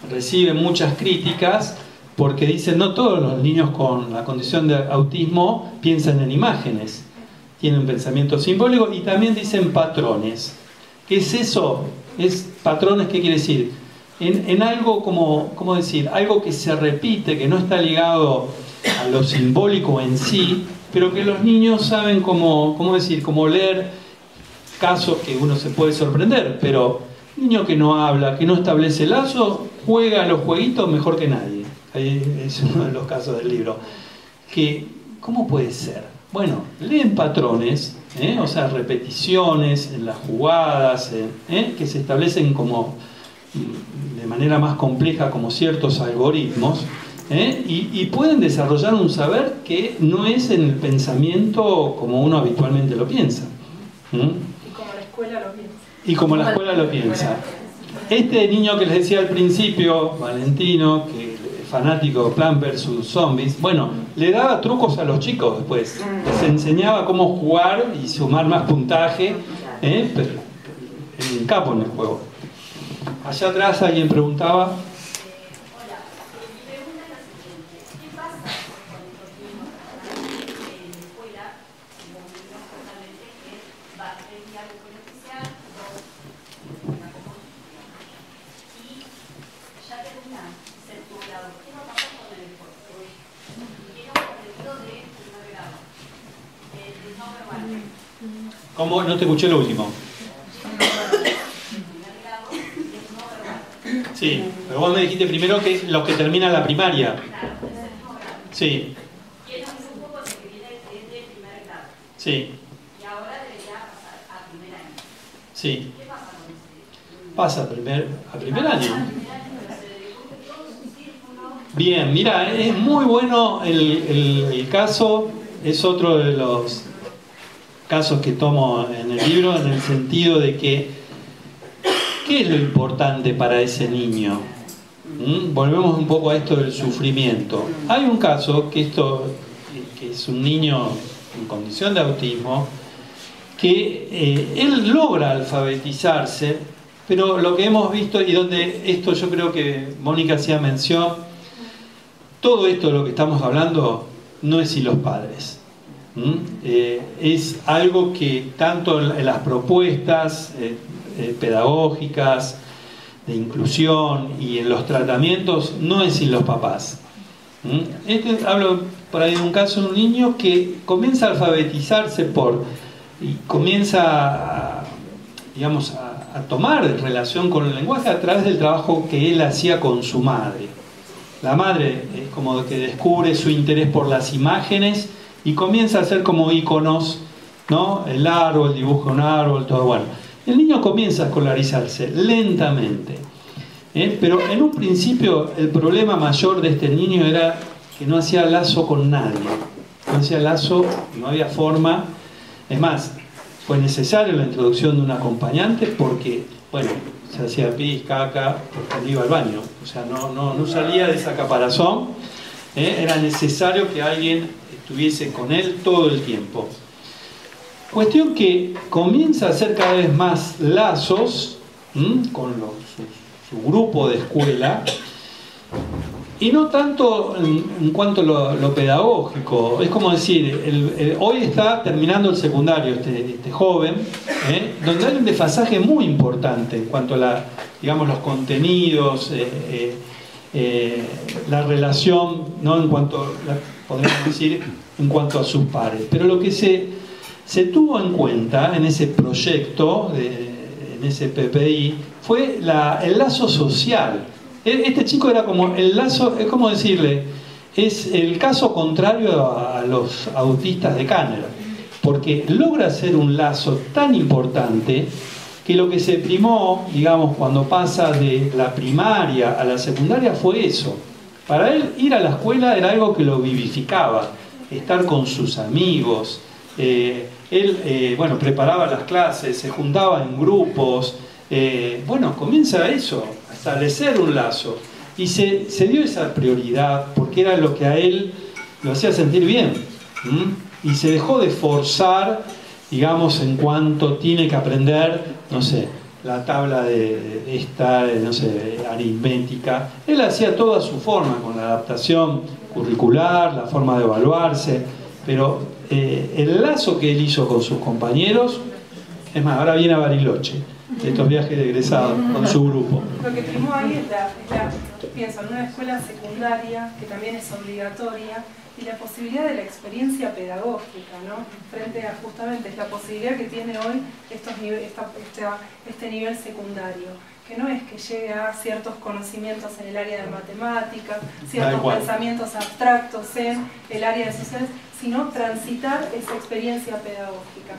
recibe muchas críticas porque dice: no todos los niños con la condición de autismo piensan en imágenes, tienen pensamiento simbólico, y también dicen patrones. ¿Qué es eso? Es patrones, ¿qué quiere decir? En algo como, ¿cómo decir? Algo que se repite, que no está ligado a lo simbólico en sí, pero que los niños saben cómo decir, cómo leer casos que uno se puede sorprender, pero niño que no habla, que no establece lazo, juega a los jueguitos mejor que nadie. Ahí es uno de los casos del libro. ¿Cómo puede ser? Bueno, leen patrones, o sea, repeticiones en las jugadas, que se establecen como de manera más compleja, como ciertos algoritmos. Y pueden desarrollar un saber que no es en el pensamiento como uno habitualmente lo piensa. Y como la escuela lo piensa. Y como la escuela lo piensa. Este niño que les decía al principio, Valentino, que es fanático de Plants vs. Zombies, bueno, le daba trucos a los chicos después. Les enseñaba cómo jugar y sumar más puntaje, pero en capo en el juego. Allá atrás alguien preguntaba. ¿Cómo? No te escuché lo último. Sí, pero vos me dijiste primero que los que terminan la primaria. Sí. Sí. Sí. Pasa a primer año. Bien, mira, es muy bueno el caso, es otro de los casos que tomo en el libro, en el sentido de que ¿qué es lo importante para ese niño? Volvemos un poco a esto del sufrimiento. Hay un caso que es un niño en condición de autismo, que él logra alfabetizarse, pero lo que hemos visto, y donde esto yo creo que Mónica hacía mención, todo esto de lo que estamos hablando no es sin los padres. Es algo que tanto en las propuestas pedagógicas, de inclusión y en los tratamientos, no es sin los papás. Hablo por ahí de un caso de un niño que comienza a alfabetizarse y comienza a tomar relación con el lenguaje a través del trabajo que él hacía con su madre. La madre es como que descubre su interés por las imágenes y comienza a hacer como íconos ¿no? El árbol, dibuja un árbol, todo bueno. El niño comienza a escolarizarse lentamente, pero en un principio el problema mayor de este niño era que no hacía lazo con nadie, no hacía lazo, no había forma. Es más, fue necesaria la introducción de un acompañante porque, bueno, se hacía pis, caca, porque iba al baño, o sea, no salía de esa caparazón, era necesario que alguien estuviese con él todo el tiempo. Cuestión que comienza a hacer cada vez más lazos con su grupo de escuela, y no tanto en cuanto a lo pedagógico. Es como decir, hoy está terminando el secundario este joven, donde hay un desfasaje muy importante en cuanto a digamos, los contenidos, la relación, ¿no? Podríamos decir, en cuanto a sus pares. Pero lo que se tuvo en cuenta en ese proyecto, en ese PPI, fue el lazo social. Este chico era como el lazo, es como decirle, es el caso contrario a los autistas de Kanner, porque logra hacer un lazo tan importante que lo que se primó, digamos, cuando pasa de la primaria a la secundaria fue eso. Para él ir a la escuela era algo que lo vivificaba, estar con sus amigos. Él, bueno, preparaba las clases, se juntaba en grupos. Bueno, comienza eso, a establecer un lazo. Y se dio esa prioridad porque era lo que a él lo hacía sentir bien. Y se dejó de forzar, digamos, en cuanto tiene que aprender, no sé, la tabla no sé, aritmética. Él hacía todo a su forma, con la adaptación curricular, la forma de evaluarse, pero el lazo que él hizo con sus compañeros, es más, ahora viene a Bariloche, de estos viajes de egresados, con su grupo. Lo que primó ahí pienso, en una escuela secundaria, que también es obligatoria, y la posibilidad de la experiencia pedagógica, ¿no? Frente a justamente la posibilidad que tiene hoy este nivel secundario, que no es que llegue a ciertos conocimientos en el área de matemáticas, ciertos pensamientos abstractos en el área de sociales, sino transitar esa experiencia pedagógica.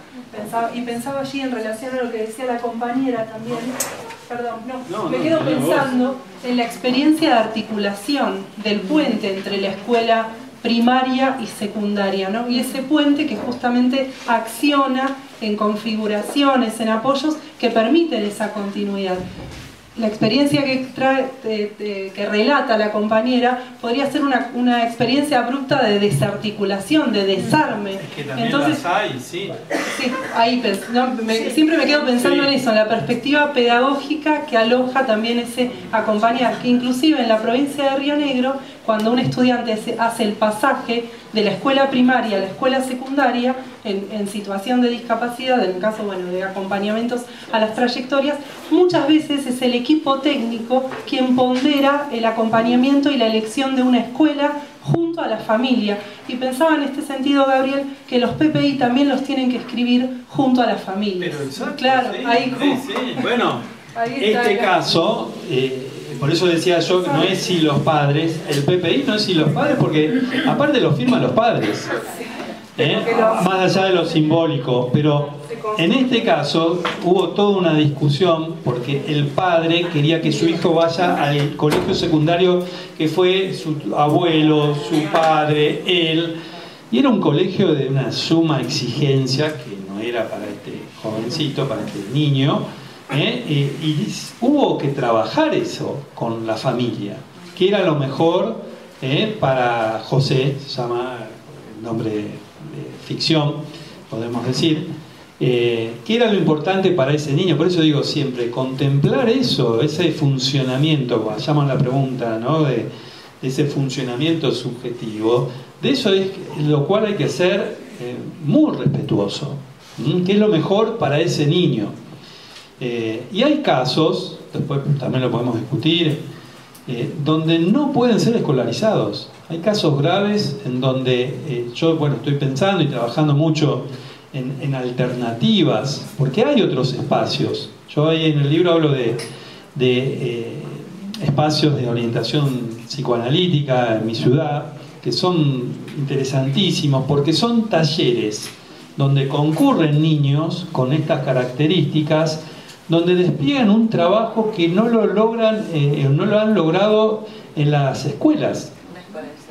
Pensaba allí en relación a lo que decía la compañera también, me quedo pensando en la experiencia de articulación del puente entre la escuela primaria y secundaria, ¿no? Y ese puente que justamente acciona en configuraciones, en apoyos que permiten esa continuidad. La experiencia que relata la compañera podría ser una experiencia abrupta de desarticulación, de desarme. Es que también entonces, las hay, sí. Sí, ahí siempre me quedo pensando en eso, en la perspectiva pedagógica que aloja también ese acompañar, que inclusive en la provincia de Río Negro, cuando un estudiante hace el pasaje de la escuela primaria a la escuela secundaria en situación de discapacidad, en el caso de acompañamientos a las trayectorias, muchas veces es el equipo técnico quien pondera el acompañamiento y la elección de una escuela junto a la familia. Y pensaba en este sentido, Gabriel, que los PPI también los tienen que escribir junto a la familia. Pero exacto, claro, sí, ahí sí. Bueno, este caso, por eso decía yo que no es si los padres, el PPI no es si los padres, porque aparte lo firman los padres, más allá de lo simbólico, pero en este caso hubo toda una discusión porque el padre quería que su hijo vaya al colegio secundario que fue su abuelo, su padre, él, y era un colegio de una suma exigencia que no era para este jovencito, para este niño. Y hubo que trabajar eso con la familia, que era lo mejor para José, se llama el nombre de ficción, podemos decir, que era lo importante para ese niño. Por eso digo siempre, contemplar eso, ese funcionamiento, cuando llaman la pregunta, ¿no? de ese funcionamiento subjetivo, de eso es lo cual hay que ser muy respetuoso, que es lo mejor para ese niño. Y hay casos, después también lo podemos discutir, donde no pueden ser escolarizados. Hay casos graves en donde yo estoy pensando y trabajando mucho en alternativas, porque hay otros espacios. Yo ahí en el libro hablo de espacios de orientación psicoanalítica en mi ciudad, que son interesantísimos, porque son talleres donde concurren niños con estas características, donde despliegan un trabajo que no lo logran, no lo han logrado en las escuelas,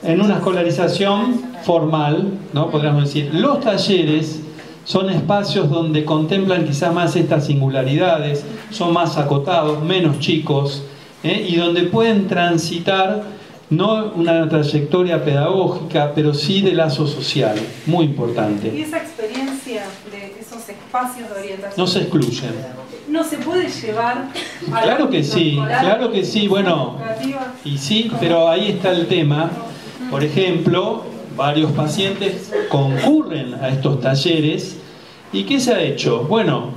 en una escolarización formal, ¿no? Podríamos decir. Los talleres son espacios donde contemplan quizás más estas singularidades, son más acotados, menos chicos, y donde pueden transitar no una trayectoria pedagógica, pero sí de lazo social, muy importante. Y esa experiencia de esos espacios de orientación no se excluyen. ¿No se puede llevar a Claro que sí, bueno, y sí, pero ahí está el tema. Por ejemplo, varios pacientes concurren a estos talleres. ¿Y qué se ha hecho? Bueno,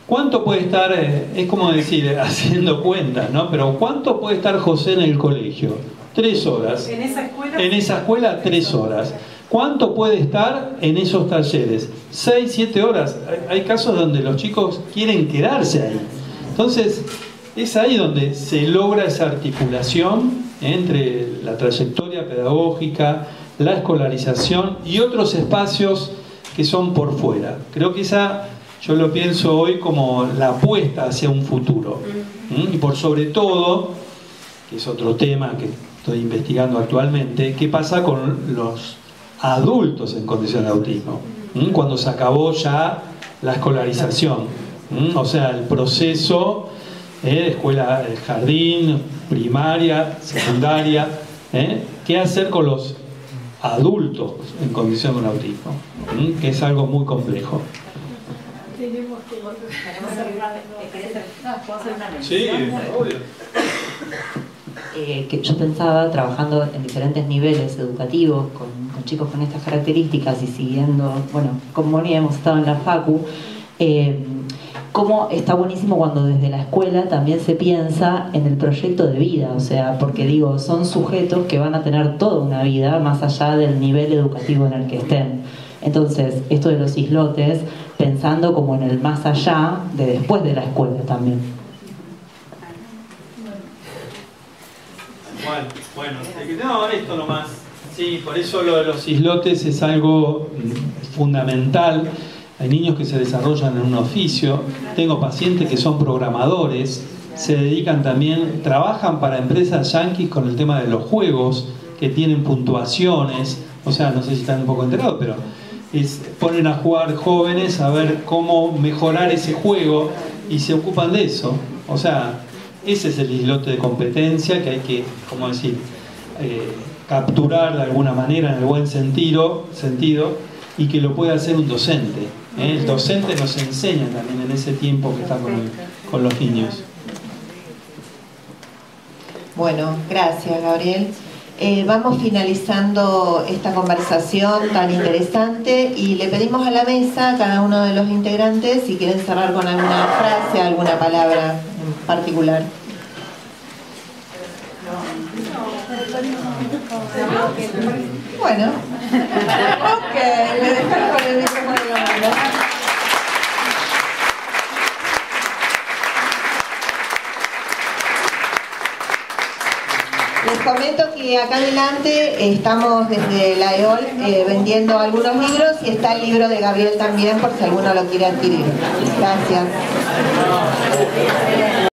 ¿cuánto puede estar, es como decir, haciendo cuentas, ¿no? Pero ¿cuánto puede estar José en el colegio? 3 horas. ¿En esa escuela? En esa escuela, 3 horas. ¿Cuánto puede estar en esos talleres? 6, 7 horas. Hay casos donde los chicos quieren quedarse ahí. Entonces, es ahí donde se logra esa articulación entre la trayectoria pedagógica, la escolarización y otros espacios que son por fuera. Creo que esa, yo lo pienso hoy como la apuesta hacia un futuro. Y por sobre todo, que es otro tema que estoy investigando actualmente, ¿qué pasa con los adultos en condición de autismo? Cuando se acabó ya la escolarización, o sea, el proceso de escuela, el jardín, primaria, secundaria, ¿qué hacer con los adultos en condición de un autismo? Que es algo muy complejo. Tenemos que volver. ¿Puedo hacer una mención? Sí, obvio. Que yo pensaba, trabajando en diferentes niveles educativos con chicos con estas características y siguiendo, bueno, con Moni hemos estado en la Facu, cómo está buenísimo cuando desde la escuela también se piensa en el proyecto de vida, o sea, porque digo, son sujetos que van a tener toda una vida más allá del nivel educativo en el que estén. Entonces, esto de los islotes, pensando como en el más allá de después de la escuela también. Bueno, no, esto nomás. Sí, por eso lo de los islotes es algo fundamental. Hay niños que se desarrollan en un oficio. Tengo pacientes que son programadores, se dedican también, trabajan para empresas yanquis con el tema de los juegos, que tienen puntuaciones. O sea, no sé si están un poco enterados, pero ponen a jugar jóvenes a ver cómo mejorar ese juego y se ocupan de eso. O sea, ese es el islote de competencia que hay que, como decir, capturar de alguna manera en el buen sentido y que lo puede hacer un docente. El docente nos enseña también en ese tiempo que está con los niños. Bueno, gracias, Gabriel. Vamos finalizando esta conversación tan interesante y le pedimos a la mesa, a cada uno de los integrantes, si quieren cerrar con alguna frase, alguna palabra en particular. Bueno, ok, le dejaron con el micrófono en la mano. Les comento que acá adelante estamos desde la EOL vendiendo algunos libros y está el libro de Gabriel también por si alguno lo quiere adquirir. Gracias.